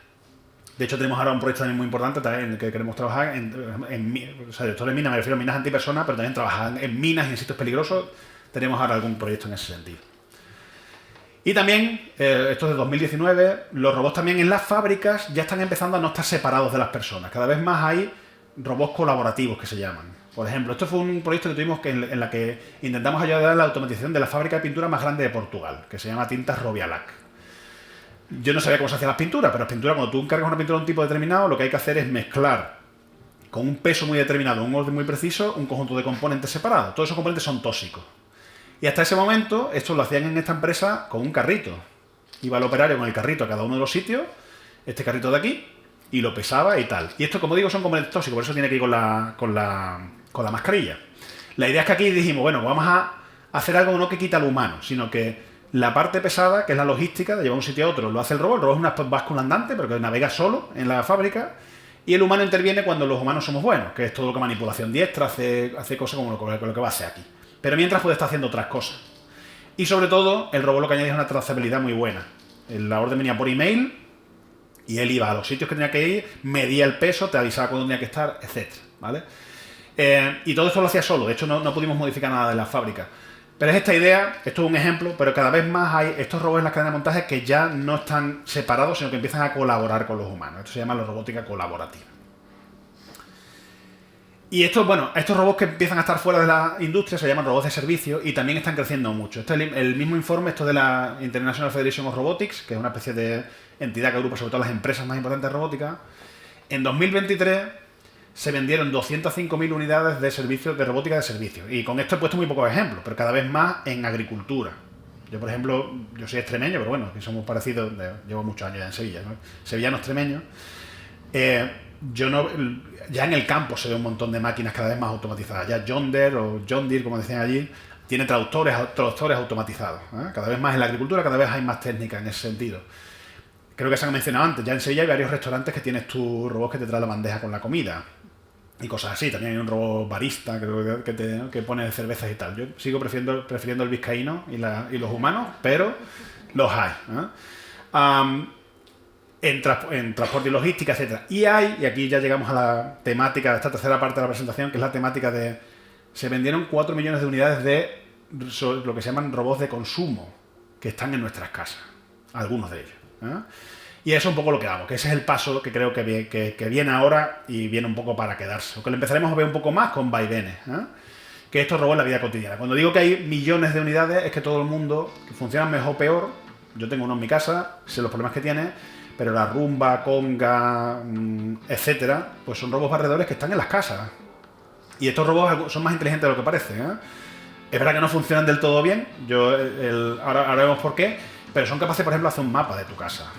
S2: De hecho, tenemos ahora un proyecto también muy importante también en el que queremos trabajar o sea, director de minas, me refiero a minas antipersonas, pero también trabajar en minas y en sitios peligrosos. Tenemos ahora algún proyecto en ese sentido. Y también, esto es de 2019, los robots también en las fábricas ya están empezando a no estar separados de las personas. Cada vez más hay robots colaborativos que se llaman. Por ejemplo, esto fue un proyecto que tuvimos en la que intentamos ayudar a la automatización de la fábrica de pintura más grande de Portugal, que se llama Tintas Rovialac. Yo no sabía cómo se hacían las pinturas, pero las pinturas, cuando tú encargas una pintura de un tipo determinado, lo que hay que hacer es mezclar con un peso muy determinado, un orden muy preciso, un conjunto de componentes separados. Todos esos componentes son tóxicos. Y hasta ese momento, esto lo hacían en esta empresa con un carrito. Iba el operario con el carrito a cada uno de los sitios, este carrito de aquí, y lo pesaba y tal. Y esto, como digo, son componentes tóxicos, por eso tiene que ir con la mascarilla. La idea es que aquí dijimos, bueno, vamos a hacer algo no que quita al humano, sino que la parte pesada, que es la logística de llevar un sitio a otro, lo hace el robot. El robot es una báscula andante, pero que navega solo en la fábrica. Y el humano interviene cuando los humanos somos buenos, que es todo lo que manipulación diestra, hace cosas como lo que va a hacer aquí. Pero mientras puede estar haciendo otras cosas. Y sobre todo, el robot lo que añade es una trazabilidad muy buena. La orden venía por email y él iba a los sitios que tenía que ir, medía el peso, te avisaba cuándo tenía que estar, etc. ¿Vale? Y todo esto lo hacía solo. De hecho, no pudimos modificar nada de la fábrica. Pero es esta idea, esto es un ejemplo, pero cada vez más hay estos robots en las cadenas de montaje que ya no están separados, sino que empiezan a colaborar con los humanos. Esto se llama la robótica colaborativa. Y estos robots que empiezan a estar fuera de la industria se llaman robots de servicio y también están creciendo mucho. Este es el mismo informe, esto de la International Federation of Robotics, que es una especie de entidad que agrupa sobre todo las empresas más importantes de robótica. En 2023 se vendieron 205.000 unidades de servicios de robótica de servicio. Y con esto he puesto muy pocos ejemplos, pero cada vez más en agricultura. Yo, por ejemplo, yo soy extremeño, pero bueno, que somos parecidos, llevo muchos años ya en Sevilla, ¿no? Sevillano extremeño. Ya en el campo se ve un montón de máquinas cada vez más automatizadas. Ya John Deere, como decían allí, tiene tractores automatizados, ¿eh? Cada vez más en la agricultura, cada vez hay más técnica en ese sentido. Creo que se han mencionado antes, ya en Sevilla hay varios restaurantes que tienes tu robot que te trae la bandeja con la comida. Y cosas así. También hay un robot barista que pone cervezas y tal. Yo sigo prefiriendo el vizcaíno y los humanos, pero Los hay. En transporte y logística, etcétera. Y aquí ya llegamos a la temática de esta tercera parte de la presentación, que es la temática de... Se vendieron 4 millones de unidades de lo que se llaman robots de consumo, que están en nuestras casas, algunos de ellos. Y eso es un poco lo que hago, que ese es el paso que creo que viene ahora y viene un poco para quedarse. O que lo empezaremos a ver un poco más con vaivenes. Que estos robots en la vida cotidiana. Cuando digo que hay millones de unidades, es que todo el mundo, que funcionan mejor o peor, yo tengo uno en mi casa, sé los problemas que tiene, pero la Rumba, Conga, etcétera, pues son robots barredores que están en las casas. Y estos robots son más inteligentes de lo que parece. Es verdad que no funcionan del todo bien, ahora vemos por qué, pero son capaces, por ejemplo, de hacer un mapa de tu casa.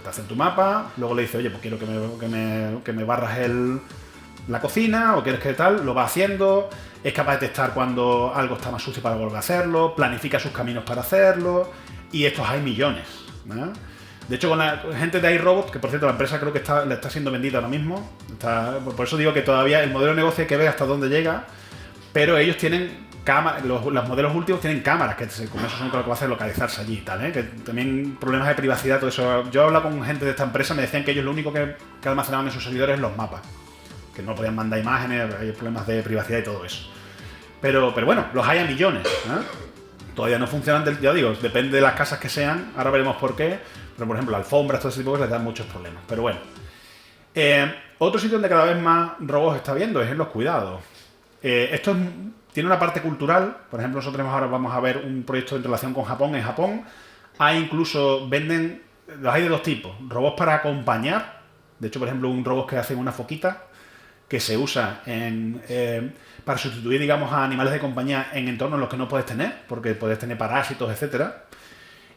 S2: Te hacen tu mapa, luego le dices, oye, pues quiero que me barras la cocina, o quieres que tal, lo va haciendo, es capaz de detectar cuando algo está más sucio para volver a hacerlo, planifica sus caminos para hacerlo, y estos hay millones. De hecho, con la gente de iRobot, que por cierto la empresa creo que le está siendo vendida ahora mismo, por eso digo que todavía el modelo de negocio hay que ver hasta dónde llega, pero ellos tienen cámaras, los modelos últimos tienen cámaras, que con eso son lo que va a hacer localizarse allí y tal, que también problemas de privacidad, todo eso. Yo he hablado con gente de esta empresa, me decían que ellos lo único que almacenaban en sus servidores es los mapas, que no podían mandar imágenes, hay problemas de privacidad y todo eso. Pero bueno, los hay a millones. Todavía no funcionan, ya digo, depende de las casas que sean, ahora veremos por qué, pero por ejemplo, alfombras, todo ese tipo de cosas les dan muchos problemas. Pero bueno. Otro sitio donde cada vez más robots está viendo es en los cuidados. Esto tiene una parte cultural. Por ejemplo, nosotros ahora vamos a ver un proyecto en relación con Japón. En Japón los hay de dos tipos. Robots para acompañar. De hecho, por ejemplo, un robot que hace una foquita que se usa para sustituir, digamos, a animales de compañía en entornos en los que no puedes tener, porque puedes tener parásitos, etcétera.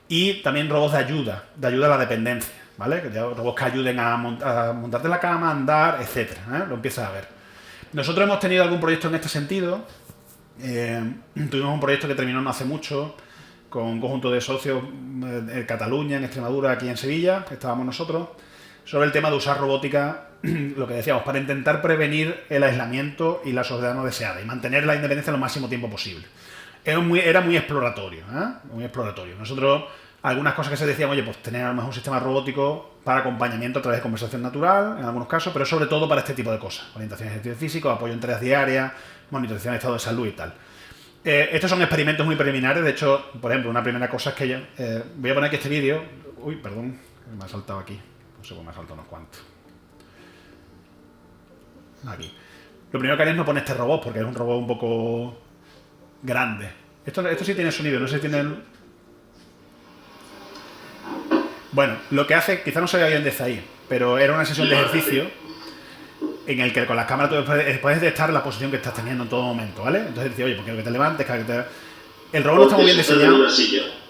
S2: Y también robots de ayuda a la dependencia, ¿vale? Robots que ayuden a montarte la cama, a andar, etcétera. Lo empiezas a ver. Nosotros hemos tenido algún proyecto en este sentido. Tuvimos un proyecto que terminó no hace mucho con un conjunto de socios en Cataluña, en Extremadura, aquí en Sevilla, que estábamos nosotros, sobre el tema de usar robótica, lo que decíamos, para intentar prevenir el aislamiento y la soledad no deseada y mantener la independencia lo máximo tiempo posible. Era muy exploratorio, muy exploratorio. Nosotros, algunas cosas que se decían, oye, pues tener a lo mejor un sistema robótico para acompañamiento a través de conversación natural, en algunos casos, pero sobre todo para este tipo de cosas. Orientación en ejercicio físico, apoyo en tareas diarias, monitorización de estado de salud y tal. Estos son experimentos muy preliminares. De hecho, por ejemplo, una primera cosa es que voy a poner aquí este vídeo. Uy, perdón, me ha saltado aquí. No sé cómo me ha saltado unos cuantos. Aquí. Lo primero que haría es no poner este robot, porque es un robot un poco grande. Esto sí tiene sonido, no sé si tiene... Bueno, lo que hace, quizá no se vea bien desde ahí, pero era una sesión de ejercicio en el que con las cámaras tú puedes detectar la posición que estás teniendo en todo momento, ¿vale? Entonces dice, oye, pues quiero que te levantes, El robot no está muy bien diseñado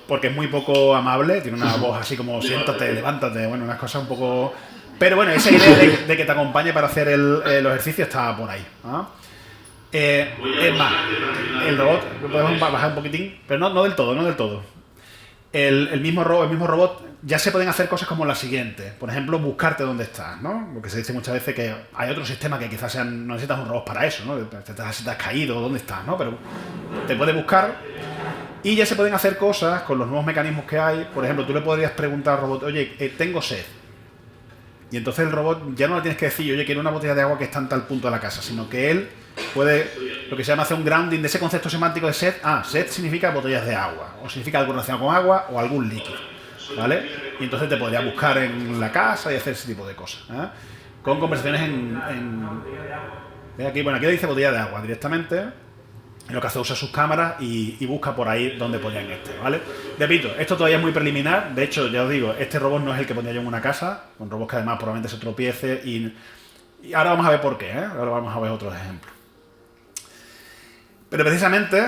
S2: porque es muy poco amable, tiene una voz así como siéntate, levántate, bueno, unas cosas un poco... Pero bueno, esa idea de que te acompañe para hacer los ejercicios está por ahí, ¿no? Es más, el robot, lo podemos bajar un poquitín, pero no del todo. El mismo robot ya se pueden hacer cosas como la siguiente. Por ejemplo, buscarte dónde estás, ¿no? Porque se dice muchas veces que hay otros sistemas que quizás no necesitas un robot para eso, ¿no? Si te has caído, ¿dónde estás, no? Pero te puede buscar y ya se pueden hacer cosas con los nuevos mecanismos que hay. Por ejemplo, tú le podrías preguntar al robot, oye, tengo sed. Y entonces el robot ya no le tienes que decir, oye, quiero una botella de agua que está en tal punto de la casa, sino que él puede, lo que se llama hacer un grounding de ese concepto semántico de sed. Sed significa botellas de agua, o significa algo relacionado con agua o algún líquido, ¿vale? Y entonces te podría buscar en la casa y hacer ese tipo de cosas, con conversaciones aquí, bueno, aquí dice botella de agua directamente. Lo que hace es usar sus cámaras y busca por ahí donde podrían estar, ¿vale? Repito, esto todavía es muy preliminar. De hecho, ya os digo, este robot no es el que pondría yo en una casa, con robots que además probablemente se tropiece y ahora vamos a ver por qué, ahora vamos a ver otros ejemplos. Pero precisamente,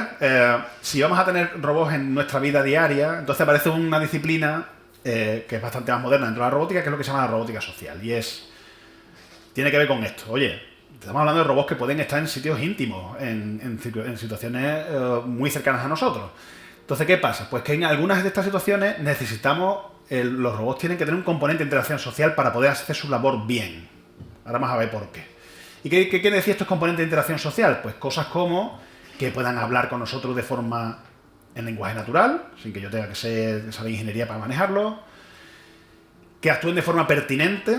S2: si vamos a tener robots en nuestra vida diaria, entonces aparece una disciplina que es bastante más moderna dentro de la robótica, que es lo que se llama la robótica social. Y tiene que ver con esto. Oye, estamos hablando de robots que pueden estar en sitios íntimos, en situaciones muy cercanas a nosotros. Entonces, ¿qué pasa? Pues que en algunas de estas situaciones necesitamos, los robots tienen que tener un componente de interacción social para poder hacer su labor bien. Ahora vamos a ver por qué. ¿Y qué quiere decir estos componentes de interacción social? Pues cosas como que puedan hablar con nosotros de forma en lenguaje natural, sin que yo tenga que saber ingeniería para manejarlo, que actúen de forma pertinente.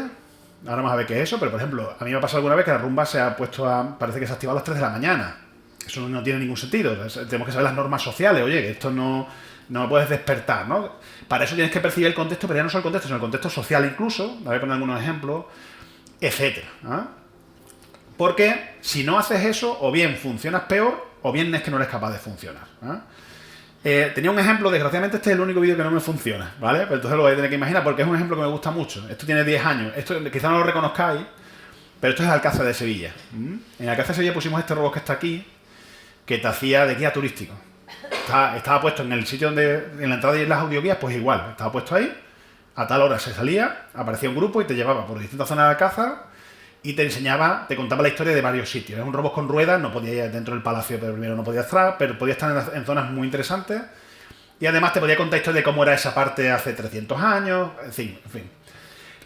S2: Ahora vamos a ver qué es eso, pero por ejemplo, a mí me ha pasado alguna vez que la rumba se ha puesto parece que se ha activado a las 3 de la mañana. Eso no tiene ningún sentido. Tenemos que saber las normas sociales. Oye, que esto no lo puedes despertar, ¿no? Para eso tienes que percibir el contexto, pero ya no solo el contexto, sino el contexto social incluso. Voy a poner algunos ejemplos, etcétera. Porque si no haces eso, o bien funcionas peor, o bien es que no eres capaz de funcionar. Tenía un ejemplo, desgraciadamente este es el único vídeo que no me funciona, ¿vale? Pero entonces lo voy a tener que imaginar porque es un ejemplo que me gusta mucho. Esto tiene 10 años. Esto quizá no lo reconozcáis, pero esto es Alcázar de Sevilla. En Alcázar de Sevilla pusimos este robot que está aquí, que te hacía de guía turístico. Estaba puesto en el sitio donde, en la entrada de las audioguías, pues igual. Estaba puesto ahí, a tal hora se salía, aparecía un grupo y te llevaba por distintas zonas de Alcázar y te enseñaba, te contaba la historia de varios sitios. Era un robot con ruedas, no podía ir dentro del palacio, pero primero no podía entrar, pero podía estar en zonas muy interesantes. Y además te podía contar historia de cómo era esa parte hace 300 años, en fin.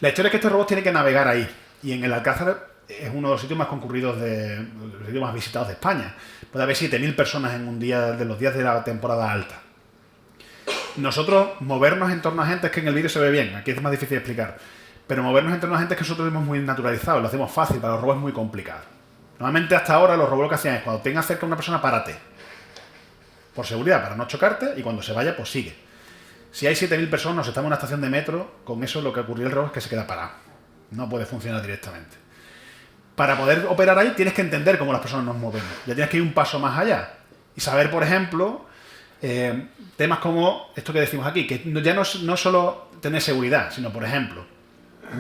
S2: La historia es que este robot tiene que navegar ahí. Y en el Alcázar es uno de los sitios más concurridos, los sitios más visitados de España. Puede haber 7.000 personas en un día, de los días de la temporada alta. Nosotros movernos en torno a gente, es que en el vídeo se ve bien, aquí es más difícil de explicar. Pero movernos en torno a gente es que nosotros tenemos muy naturalizado, lo hacemos fácil, para los robots es muy complicado. Normalmente hasta ahora los robots lo que hacían es cuando tengas cerca a una persona, párate. Por seguridad, para no chocarte, y cuando se vaya, pues sigue. Si hay 7.000 personas, nos estamos en una estación de metro, con eso lo que ocurrió el robot es que se queda parado. No puede funcionar directamente. Para poder operar ahí tienes que entender cómo las personas nos movemos. Ya tienes que ir un paso más allá. Y saber, por ejemplo, temas como esto que decimos aquí, que ya no solo tener seguridad, sino, por ejemplo,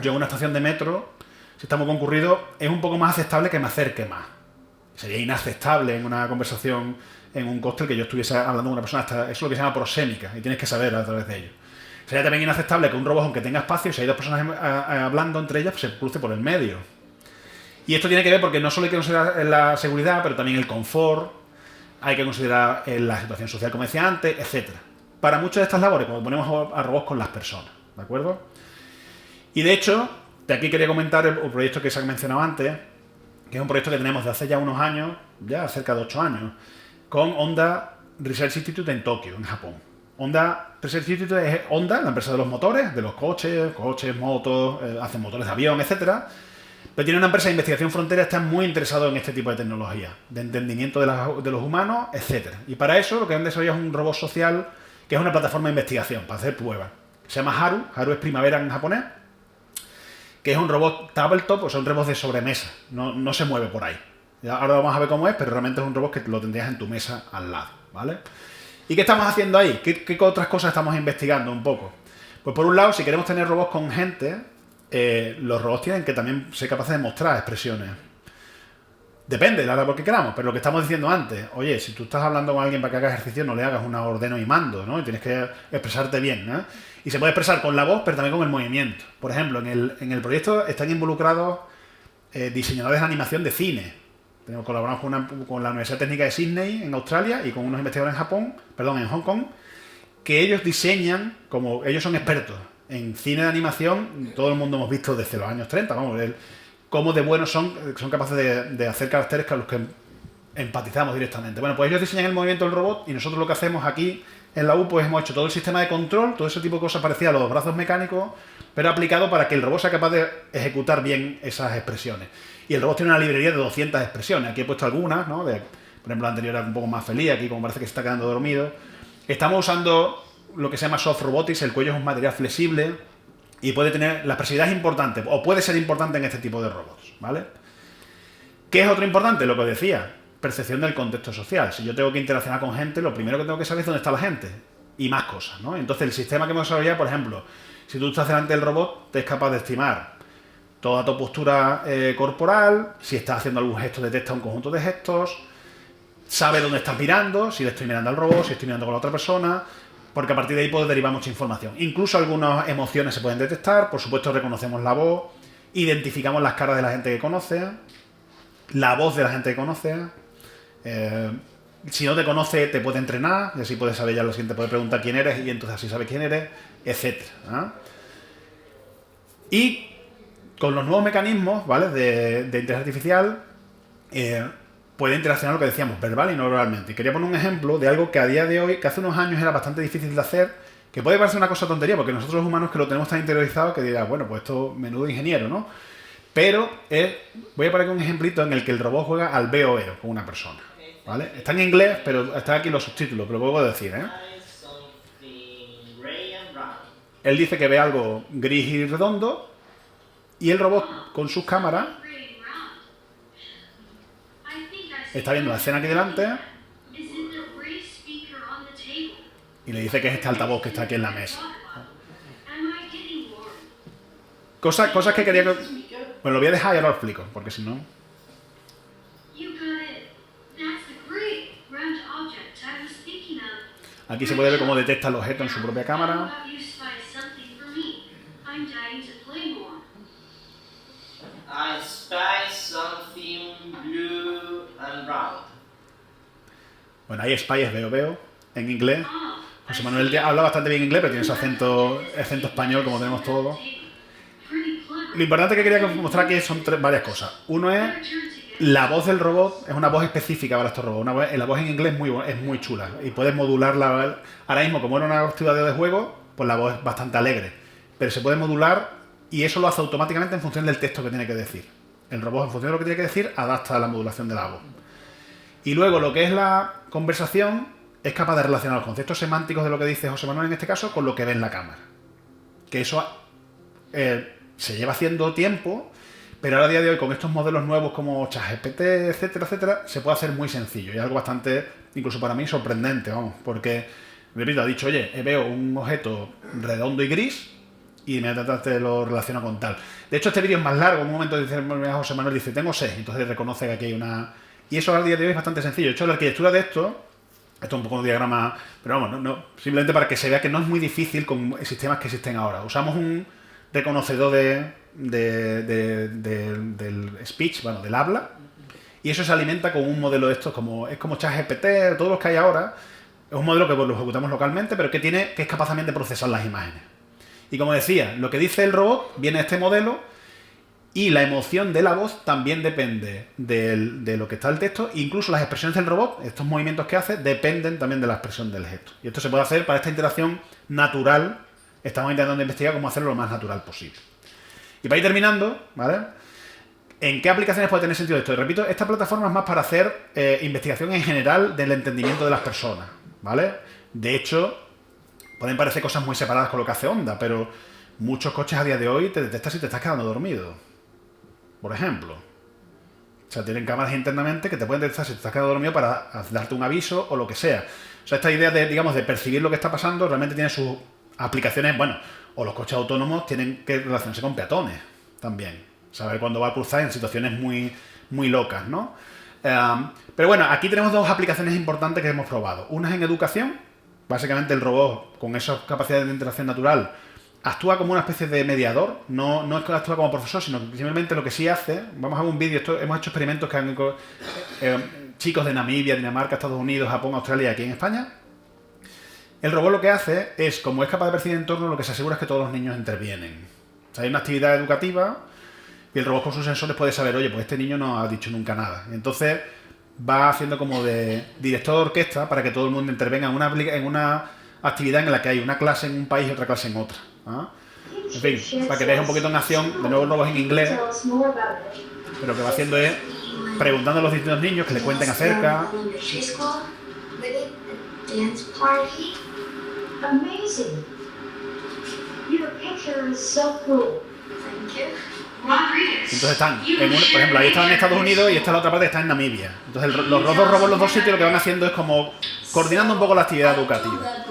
S2: yo en una estación de metro, si está muy concurrido, es un poco más aceptable que me acerque más. Sería inaceptable en una conversación, en un cóctel, que yo estuviese hablando con una persona, eso es lo que se llama prosémica, y tienes que saber a través de ello. Sería también inaceptable que un robot, aunque tenga espacio, si hay dos personas hablando entre ellas, pues se cruce por el medio. Y esto tiene que ver porque no solo hay que considerar la seguridad, pero también el confort, hay que considerar la situación social, como decía antes, etc. Para muchas de estas labores, cuando ponemos a robots con las personas, ¿de acuerdo? Y de hecho, de aquí quería comentar el proyecto que se ha mencionado antes, que es un proyecto que tenemos de hace ya unos años, ya cerca de 8 años, con Honda Research Institute en Tokio, en Japón. Honda Research Institute es Honda, la empresa de los motores, de los coches, motos, hacen motores de avión, etcétera. Pero tiene una empresa de investigación frontera, está muy interesado en este tipo de tecnología, de entendimiento de los humanos, etcétera. Y para eso lo que han desarrollado es un robot social, que es una plataforma de investigación, para hacer pruebas. Se llama Haru, Haru es primavera en japonés, que es un robot tabletop, o sea, un robot de sobremesa, no se mueve por ahí. Ya, ahora vamos a ver cómo es, pero realmente es un robot que lo tendrías en tu mesa al lado, ¿vale? ¿Y qué estamos haciendo ahí? ¿Qué otras cosas estamos investigando un poco? Pues por un lado, si queremos tener robots con gente, los robots tienen que también ser capaces de mostrar expresiones. Depende, la por que queramos, pero lo que estamos diciendo antes, oye, si tú estás hablando con alguien para que haga ejercicio, no le hagas una ordeno y mando, ¿no? Y tienes que expresarte bien, ¿no? Y se puede expresar con la voz, pero también con el movimiento. Por ejemplo, en el proyecto están involucrados diseñadores de animación de cine. Colaboramos con la Universidad Técnica de Sydney, en Australia, y con unos investigadores en Hong Kong, que ellos diseñan, como ellos son expertos en cine de animación, todo el mundo hemos visto desde los años 30, vamos, cómo de buenos son capaces de hacer caracteres con los que empatizamos directamente. Bueno, pues ellos diseñan el movimiento del robot y nosotros lo que hacemos aquí en la U, pues hemos hecho todo el sistema de control, todo ese tipo de cosas parecidas a los brazos mecánicos, pero aplicado para que el robot sea capaz de ejecutar bien esas expresiones. Y el robot tiene una librería de 200 expresiones. Aquí he puesto algunas, ¿no? Por ejemplo, la anterior era un poco más feliz, aquí como parece que se está quedando dormido. Estamos usando lo que se llama soft robotics, el cuello es un material flexible y puede tener, la expresividad es importante, o puede ser importante en este tipo de robots, ¿vale? ¿Qué es otro importante? Lo que os decía, percepción del contexto social. Si yo tengo que interaccionar con gente, lo primero que tengo que saber es dónde está la gente y más cosas, ¿no? Entonces el sistema que hemos desarrollado, por ejemplo, si tú estás delante del robot, te es capaz de estimar toda tu postura corporal, si estás haciendo algún gesto detecta un conjunto de gestos, sabe dónde estás mirando, si le estoy mirando al robot, si estoy mirando con la otra persona, porque a partir de ahí puedo derivar mucha información. Incluso algunas emociones se pueden detectar, por supuesto reconocemos la voz, identificamos las caras de la gente que conoce, la voz de la gente que conoce. Si no te conoce, te puede entrenar, y así puedes saber ya lo siguiente, puede preguntar quién eres y entonces así sabes quién eres, etc. Y con los nuevos mecanismos, ¿vale?, de inteligencia artificial, puede interaccionar lo que decíamos, verbal y no verbalmente. Y quería poner un ejemplo de algo que a día de hoy, que hace unos años era bastante difícil de hacer, que puede parecer una cosa tontería, porque nosotros los humanos que lo tenemos tan interiorizado que dirás, bueno, pues esto menudo ingeniero, ¿no? Pero voy a poner un ejemplito en el que el robot juega al veo veo con una persona, ¿vale? Está en inglés, pero están aquí los subtítulos, pero lo puedo decir, ¿eh? Él dice que ve algo gris y redondo y el robot con sus cámaras está viendo la escena aquí delante y le dice que es este altavoz que está aquí en la mesa. Cosas que quería que... Bueno, lo voy a dejar y ahora lo explico, porque si no... Aquí se puede ver cómo detecta el objeto en su propia cámara.
S3: I spy something blue and round.
S2: Bueno, ahí spy es veo en inglés. José Manuel habla bastante bien inglés, pero tiene ese acento español como tenemos todos. Lo importante que quería mostrar aquí son varias cosas. Uno es la voz del robot, es una voz específica para estos robots. La voz en inglés es muy chula y puedes modularla. Ahora mismo, como era una actividad de juego, pues la voz es bastante alegre, pero se puede modular y eso lo hace automáticamente en función del texto que tiene que decir. El robot, en función de lo que tiene que decir, adapta la modulación de la voz. Y luego lo que es la conversación es capaz de relacionar los conceptos semánticos de lo que dice José Manuel en este caso con lo que ve en la cámara. Que eso se lleva haciendo tiempo, pero ahora a día de hoy con estos modelos nuevos como ChatGPT, etcétera, etcétera, se puede hacer muy sencillo y algo bastante, incluso para mí, sorprendente, vamos, porque, repito, ha dicho, oye, veo un objeto redondo y gris y inmediatamente lo relaciona con tal. De hecho, este vídeo es más largo. En un momento dice José Manuel, dice, tengo 6, entonces reconoce que aquí hay una... Y eso al día de hoy es bastante sencillo. De hecho, la arquitectura de esto es un poco un diagrama, pero vamos, no, simplemente para que se vea que no es muy difícil con sistemas que existen ahora. Usamos un reconocedor del speech, bueno, del habla, y eso se alimenta con un modelo de estos, es como ChatGPT, todos los que hay ahora. Es un modelo que lo ejecutamos localmente, pero que es capaz también de procesar las imágenes. Y como decía, lo que dice el robot viene de este modelo y la emoción de la voz también depende de lo que está el texto. Incluso las expresiones del robot, estos movimientos que hace, dependen también de la expresión del gesto. Y esto se puede hacer para esta interacción natural. Estamos intentando investigar cómo hacerlo lo más natural posible. Y para ir terminando, ¿vale? ¿En qué aplicaciones puede tener sentido esto? Y repito, esta plataforma es más para hacer investigación en general del entendimiento de las personas, ¿vale? De hecho, pueden parecer cosas muy separadas con lo que hace Onda, pero muchos coches a día de hoy te detectan si te estás quedando dormido. Por ejemplo. O sea, tienen cámaras internamente que te pueden detectar si te estás quedando dormido para darte un aviso o lo que sea. O sea, esta idea de, digamos, de percibir lo que está pasando realmente tiene sus aplicaciones, bueno, o los coches autónomos tienen que relacionarse con peatones también. Saber cuándo va a cruzar en situaciones muy, muy locas, ¿no? Pero bueno, aquí tenemos dos aplicaciones importantes que hemos probado. Una es en educación. Básicamente el robot, con esas capacidades de interacción natural, actúa como una especie de mediador. No es que actúa como profesor, sino que simplemente lo que sí hace... Vamos a ver un vídeo. Hemos hecho experimentos que han chicos de Namibia, Dinamarca, Estados Unidos, Japón, Australia y aquí en España. El robot lo que hace es, como es capaz de percibir el entorno, lo que se asegura es que todos los niños intervienen. O sea, hay una actividad educativa y el robot con sus sensores puede saber, oye, pues este niño no ha dicho nunca nada. Entonces va haciendo como de director de orquesta para que todo el mundo intervenga en una actividad en la que hay una clase en un país y otra clase en otra. ¿Ah? En fin, para que veáis un poquito en acción, de nuevo el robot en inglés, pero lo que va haciendo es preguntando a los distintos niños que le cuenten acerca. Entonces están, por ejemplo, ahí están en Estados Unidos y esta es la otra parte que está en Namibia. Entonces los dos robots, los dos sitios, lo que van haciendo es como coordinando un poco la actividad educativa.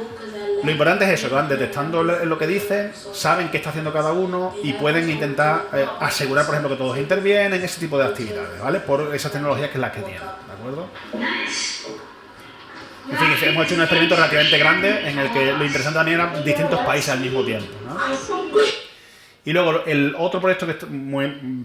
S2: Lo importante es eso, que van detectando lo que dicen, saben qué está haciendo cada uno y pueden intentar asegurar, por ejemplo, que todos intervienen en ese tipo de actividades, ¿vale? Por esas tecnologías que es las que tienen, ¿de acuerdo? En fin, hemos hecho un experimento relativamente grande en el que lo interesante también eran distintos países al mismo tiempo, ¿no? Y luego el otro proyecto que es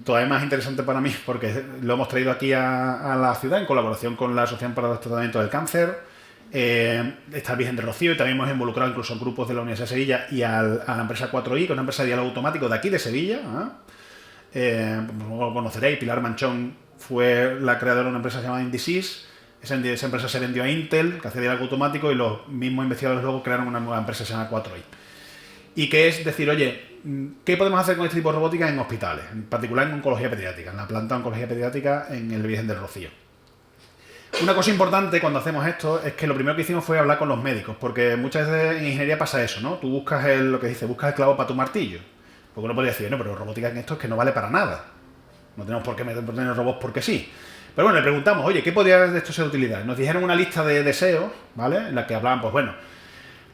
S2: todavía más interesante para mí, porque lo hemos traído aquí a la ciudad en colaboración con la Asociación para el Tratamiento del Cáncer, está el Virgen de Rocío, y también hemos involucrado incluso grupos de la Universidad de Sevilla y a la empresa 4i, que es una empresa de diálogo automático de aquí de Sevilla. Lo conoceréis, Pilar Manchón fue la creadora de una empresa llamada Indisys. Esa empresa se vendió a Intel, que hacía diálogo automático, y los mismos investigadores luego crearon una nueva empresa llamada 4i. Y que es decir, oye, ¿qué podemos hacer con este tipo de robótica en hospitales? En particular en oncología pediátrica, en la planta de oncología pediátrica en el Virgen del Rocío. Una cosa importante cuando hacemos esto es que lo primero que hicimos fue hablar con los médicos, porque muchas veces en ingeniería pasa eso, ¿no? Tú buscas buscas el clavo para tu martillo. Porque uno podría decir, no, pero robótica en esto es que no vale para nada. No tenemos por qué tener robots porque sí. Pero bueno, le preguntamos, oye, ¿qué podría de esto ser de utilidad? Nos dijeron una lista de deseos, ¿vale? En la que hablaban, pues bueno,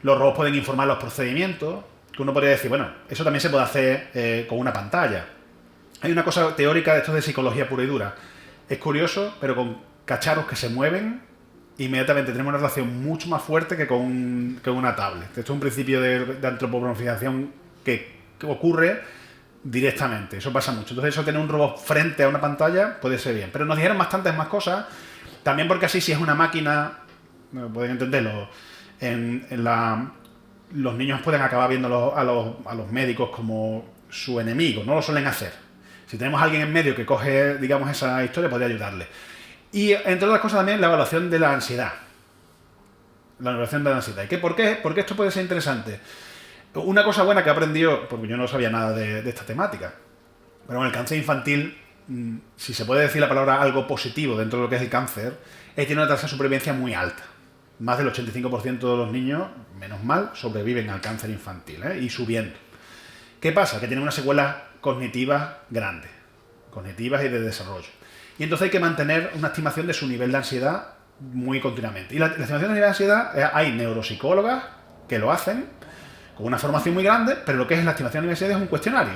S2: los robots pueden informar los procedimientos, que uno podría decir, bueno, eso también se puede hacer con una pantalla. Hay una cosa teórica de esto de psicología pura y dura. Es curioso, pero con cacharros que se mueven, inmediatamente tenemos una relación mucho más fuerte que con una tablet. Esto es un principio de antropomorfización que ocurre directamente. Eso pasa mucho. Entonces, eso tener un robot frente a una pantalla puede ser bien. Pero nos dijeron bastantes más cosas, también porque así si es una máquina, pueden entenderlo, los niños pueden acabar viendo a los médicos como su enemigo, no lo suelen hacer. Si tenemos a alguien en medio que coge, digamos, esa historia, podría ayudarle. Y, entre otras cosas, también la evaluación de la ansiedad. La evaluación de la ansiedad. ¿Y por qué? Porque esto puede ser interesante. Una cosa buena que he aprendido, porque yo no sabía nada de esta temática, pero en el cáncer infantil, si se puede decir la palabra algo positivo dentro de lo que es el cáncer, tiene una tasa de supervivencia muy alta. Más del 85% de los niños, menos mal, sobreviven al cáncer infantil, y subiendo. ¿Qué pasa? Que tienen unas secuelas cognitivas grandes, cognitivas y de desarrollo. Y entonces hay que mantener una estimación de su nivel de ansiedad muy continuamente. Y la estimación de nivel de ansiedad, hay neuropsicólogas que lo hacen, con una formación muy grande, pero lo que es la estimación de nivel de ansiedad es un cuestionario.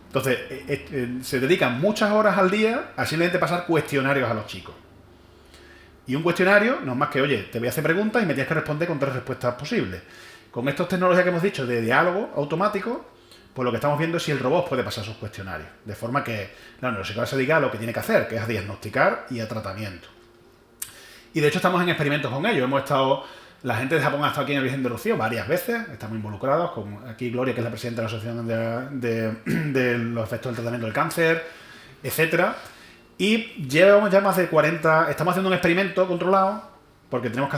S2: Entonces, se dedican muchas horas al día a simplemente pasar cuestionarios a los chicos. Y un cuestionario no es más que, oye, te voy a hacer preguntas y me tienes que responder con 3 respuestas posibles. Con estas tecnologías que hemos dicho de diálogo automático, pues lo que estamos viendo es si el robot puede pasar sus cuestionarios. De forma que la neuropsicóloga se dedica a lo que tiene que hacer, que es a diagnosticar y a tratamiento. Y de hecho estamos en experimentos con ello. La gente de Japón ha estado aquí en el Virgen del Rocío varias veces, estamos involucrados, con aquí Gloria, que es la presidenta de la Asociación de los efectos del tratamiento del cáncer, etcétera. Y llevamos ya más de 40, estamos haciendo un experimento controlado, porque tenemos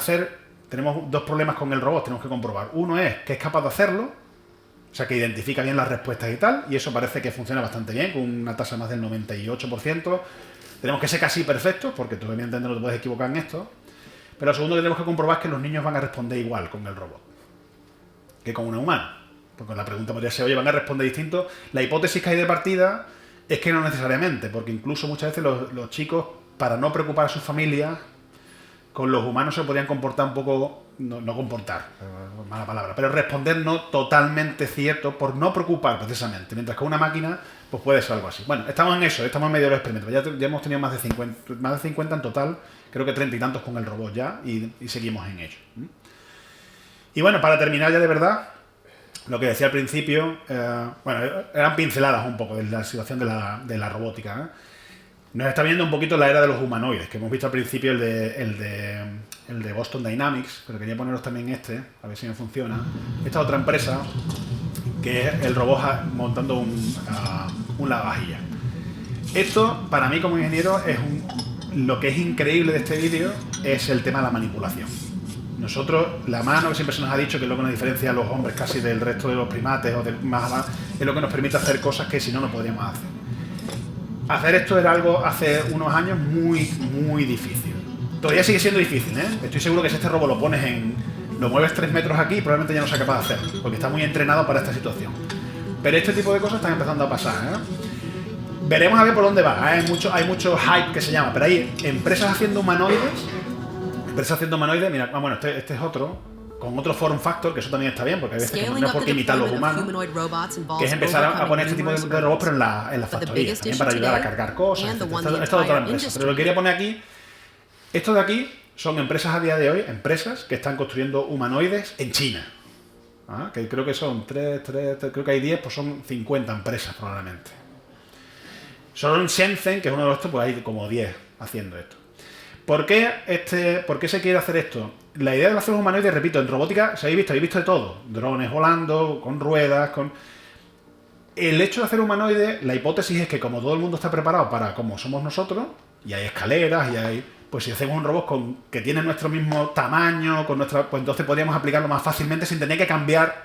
S2: 2 problemas con el robot, tenemos que comprobar. Uno es que es capaz de hacerlo, o sea, que identifica bien las respuestas y tal, y eso parece que funciona bastante bien, con una tasa más del 98%. Tenemos que ser casi perfectos, porque tú evidentemente no te puedes equivocar en esto. Pero lo segundo que tenemos que comprobar es que los niños van a responder igual con el robot que con un humano. Porque la pregunta podría ser, oye, ¿van a responder distinto? La hipótesis que hay de partida es que no necesariamente, porque incluso muchas veces los chicos, para no preocupar a sus familias, con los humanos se podrían comportar un poco, no comportar, mala palabra, pero responder no totalmente cierto por no preocupar precisamente, mientras que una máquina pues puede ser algo así. Bueno, estamos en eso, estamos en medio del experimento, ya hemos tenido más de 50 en total, creo que 30 y tantos con el robot ya, y seguimos en ello. Y bueno, para terminar ya de verdad, lo que decía al principio, eran pinceladas un poco de la situación de la robótica, Nos está viendo un poquito la era de los humanoides, que hemos visto al principio el de Boston Dynamics, pero quería poneros también a ver si me funciona. Esta otra empresa, que es el robot montando un lavavajillas. Esto, para mí como ingeniero, lo que es increíble de este vídeo es el tema de la manipulación. Nosotros, la mano, que siempre se nos ha dicho que es lo que nos diferencia a los hombres casi del resto de los primates o más, es lo que nos permite hacer cosas que si no, no podríamos hacer. Hacer esto era algo hace unos años muy, muy difícil. Todavía sigue siendo difícil, ¿eh? Estoy seguro que si este robot lo mueves 3 metros aquí, probablemente ya no sea capaz de hacerlo, porque está muy entrenado para esta situación. Pero este tipo de cosas están empezando a pasar, ¿eh? Veremos a ver por dónde va. Hay mucho hype que se llama, pero hay empresas haciendo humanoides. Mira, bueno, este es otro, con otro form factor, que eso también está bien, porque a veces que no tenemos por qué imitar los humanos, que es empezar a poner este tipo de robots, pero en las factorías, también para ayudar a cargar cosas. Esta es otra empresa. Pero lo que quería poner aquí, estos de aquí son empresas a día de hoy, empresas que están construyendo humanoides en China. Que creo que son creo que hay 10, pues son 50 empresas probablemente. Solo en Shenzhen, que es uno de estos, pues hay como 10 haciendo esto. ¿Por qué se quiere hacer esto? La idea de hacer los humanoides, repito, en robótica habéis visto de todo. Drones volando, con ruedas, el hecho de hacer humanoides, la hipótesis es que como todo el mundo está preparado para como somos nosotros, y hay escaleras, y hay... Pues si hacemos un robot que tiene nuestro mismo tamaño, pues entonces podríamos aplicarlo más fácilmente sin tener que cambiar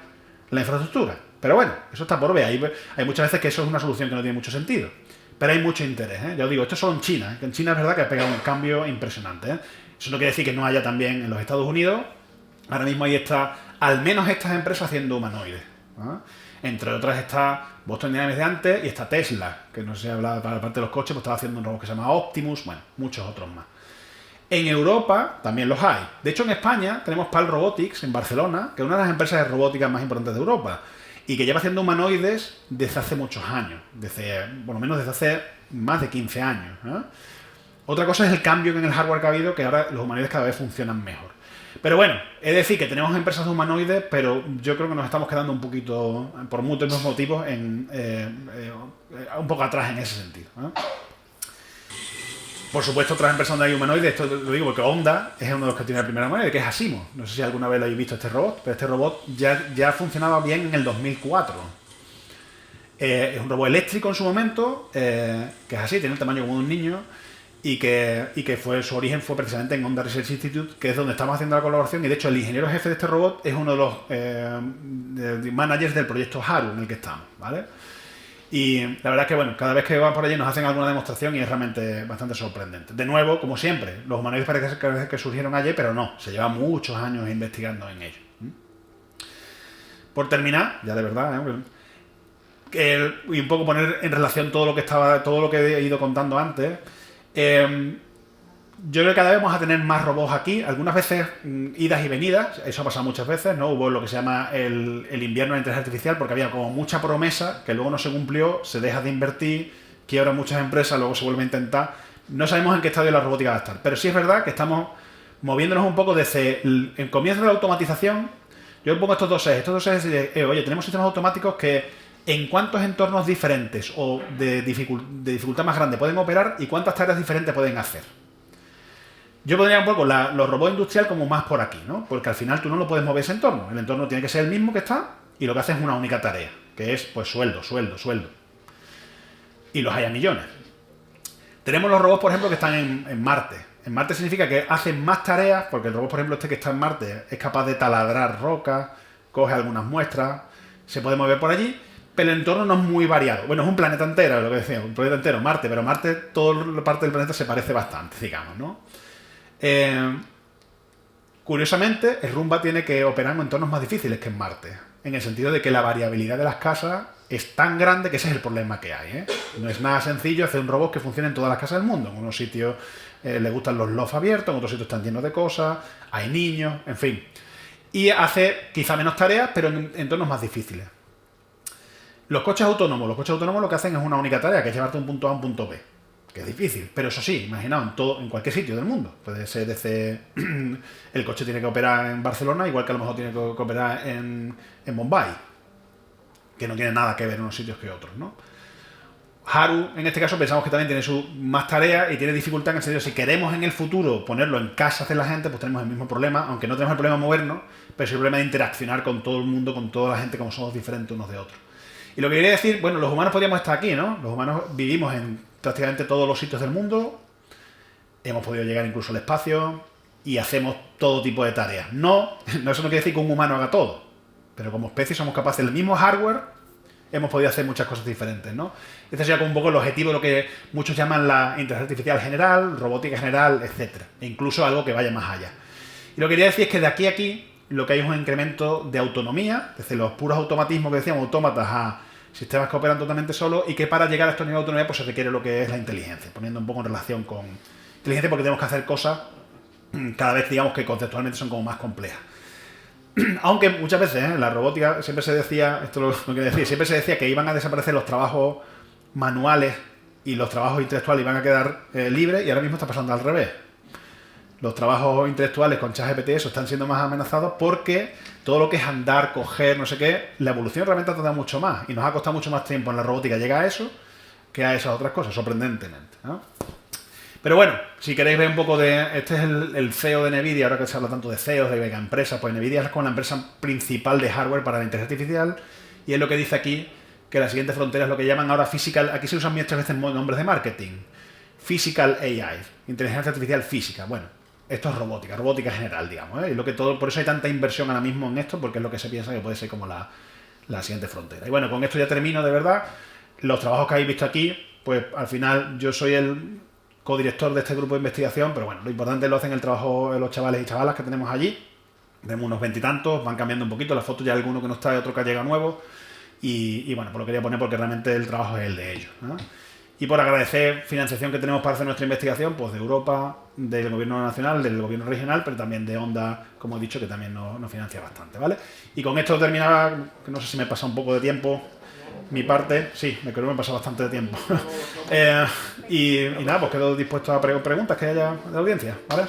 S2: la infraestructura. Pero bueno, eso está por ver. Hay muchas veces que eso es una solución que no tiene mucho sentido. Pero hay mucho interés, ¿eh? Ya os digo, esto es solo en China, ¿eh? Que en China es verdad que ha pegado un cambio impresionante, ¿eh? Eso no quiere decir que no haya también en los Estados Unidos. Ahora mismo ahí está, al menos estas empresas haciendo humanoides, ¿no? Entre otras está Boston Dynamics de antes y está Tesla, que no sé si hablaba para la parte de los coches, pues estaba haciendo un robot que se llama Optimus, bueno, muchos otros más. En Europa también los hay. De hecho, en España tenemos PAL Robotics en Barcelona, que es una de las empresas de robótica más importantes de Europa y que lleva haciendo humanoides desde hace muchos años, por lo menos desde hace más de 15 años, ¿eh? Otra cosa es el cambio en el hardware que ha habido, que ahora los humanoides cada vez funcionan mejor. Pero bueno, es decir, que tenemos empresas de humanoides, pero yo creo que nos estamos quedando un poquito, por muchos motivos, un poco atrás en ese sentido, ¿eh? Por supuesto, otras empresas donde hay humanoides, esto lo digo porque Honda es uno de los que tiene la primera humanoide, que es Asimo. No sé si alguna vez lo habéis visto este robot, pero este robot ya funcionaba bien en el 2004. Es un robot eléctrico en su momento, que es así, tiene el tamaño como de un niño, y que su origen fue precisamente en Honda Research Institute, que es donde estamos haciendo la colaboración, y de hecho el ingeniero jefe de este robot es uno de los managers del proyecto Haru en el que estamos, ¿vale? Y la verdad es que, bueno, cada vez que van por allí nos hacen alguna demostración y es realmente bastante sorprendente. De nuevo, como siempre, los humanoides parece que surgieron allí, pero no, se lleva muchos años investigando en ello. Por terminar, ya de verdad, y un poco poner en relación todo lo que he ido contando antes, yo creo que cada vez vamos a tener más robots aquí, algunas veces idas y venidas, eso ha pasado muchas veces, ¿no? Hubo lo que se llama el invierno de la inteligencia artificial porque había como mucha promesa que luego no se cumplió, se deja de invertir, quiebran muchas empresas, luego se vuelve a intentar. No sabemos en qué estadio la robótica va a estar, pero sí es verdad que estamos moviéndonos un poco desde el comienzo de la automatización. Yo pongo estos dos ejes de, oye, tenemos sistemas automáticos que en cuántos entornos diferentes o de dificultad más grande pueden operar y cuántas tareas diferentes pueden hacer. Yo pondría un poco los robots industriales como más por aquí, ¿no? Porque al final tú no lo puedes mover ese entorno. El entorno tiene que ser el mismo que está y lo que hace es una única tarea, que es pues sueldo. Y los hay a millones. Tenemos los robots, por ejemplo, que están en Marte. En Marte significa que hacen más tareas, porque el robot, por ejemplo, este que está en Marte es capaz de taladrar rocas, coge algunas muestras, se puede mover por allí, pero el entorno no es muy variado. Bueno, es un planeta entero, lo que decía, un planeta entero, Marte, pero Marte, toda la parte del planeta se parece bastante, digamos, ¿no? Curiosamente, el Roomba tiene que operar en entornos más difíciles que en Marte, en el sentido de que la variabilidad de las casas es tan grande que ese es el problema que hay, ¿eh? No es nada sencillo hacer un robot que funcione en todas las casas del mundo. En unos sitios le gustan los lofts abiertos, en otros sitios están llenos de cosas, hay niños, en fin. Y hace quizá menos tareas, pero en entornos más difíciles. Los coches autónomos lo que hacen es una única tarea, que es llevarte de un punto A a un punto B. Que es difícil, pero eso sí, imaginaos, en cualquier sitio del mundo. Puede ser desde... el coche tiene que operar en Barcelona, igual que a lo mejor tiene que operar en Bombay, que no tiene nada que ver en unos sitios que otros, ¿no? Haru, en este caso, pensamos que también tiene más tareas y tiene dificultad en el sentido, si queremos en el futuro ponerlo en casas de la gente, pues tenemos el mismo problema, aunque no tenemos el problema de movernos, pero sí el problema de interaccionar con todo el mundo, con toda la gente, como somos diferentes unos de otros. Y lo que quería decir, bueno, los humanos podríamos estar aquí, ¿no? Los humanos vivimos en prácticamente todos los sitios del mundo, hemos podido llegar incluso al espacio y hacemos todo tipo de tareas. No, eso no quiere decir que un humano haga todo, pero como especie somos capaces del mismo hardware, hemos podido hacer muchas cosas diferentes, ¿no? Este sería como un poco el objetivo de lo que muchos llaman la inteligencia artificial general, robótica general, etc. E incluso algo que vaya más allá. Y lo que quería decir es que de aquí a aquí lo que hay es un incremento de autonomía, desde los puros automatismos que decíamos, autómatas, a sistemas que operan totalmente solos, y que para llegar a estos niveles de autonomía pues se requiere lo que es la inteligencia, poniendo un poco en relación con inteligencia, porque tenemos que hacer cosas cada vez, digamos, que conceptualmente son como más complejas. Aunque muchas veces en la robótica siempre se decía, esto es lo que decía, siempre se decía que iban a desaparecer los trabajos manuales y los trabajos intelectuales iban a quedar libres, y ahora mismo está pasando al revés. Los trabajos intelectuales con ChatGPT eso están siendo más amenazados porque todo lo que es andar, coger, no sé qué, la evolución realmente ha tardado mucho más y nos ha costado mucho más tiempo en la robótica llegar a eso que a esas otras cosas, sorprendentemente, ¿no? Pero bueno, si queréis ver un poco de... Este es el CEO de NVIDIA, ahora que se habla tanto de CEOs, de empresas, pues NVIDIA es como la empresa principal de hardware para la inteligencia artificial, y es lo que dice aquí, que la siguiente frontera es lo que llaman ahora Physical, aquí se usan muchas veces nombres de marketing, Physical AI, inteligencia artificial física. Bueno, esto es robótica, robótica general, digamos, ¿eh? Y por eso hay tanta inversión ahora mismo en esto, porque es lo que se piensa que puede ser como la siguiente frontera. Y bueno, con esto ya termino de verdad. Los trabajos que habéis visto aquí, pues al final yo soy el codirector de este grupo de investigación, pero bueno, lo importante lo hacen el trabajo de los chavales y chavalas que tenemos allí. Tenemos unos 20 y tantos, van cambiando un poquito, las fotos ya hay alguno que no está y otro que llega nuevo. Y bueno, pues lo quería poner porque realmente el trabajo es el de ellos, ¿no? Y por agradecer financiación que tenemos para hacer nuestra investigación, pues de Europa, del gobierno nacional, del gobierno regional, pero también de Onda, como he dicho, que también nos financia bastante, ¿vale? Y con esto terminaba, que no sé si me pasa un poco de tiempo, mi parte, sí, me creo que me pasa bastante de tiempo. Y nada, pues quedo dispuesto a preguntas que haya de audiencia, ¿vale?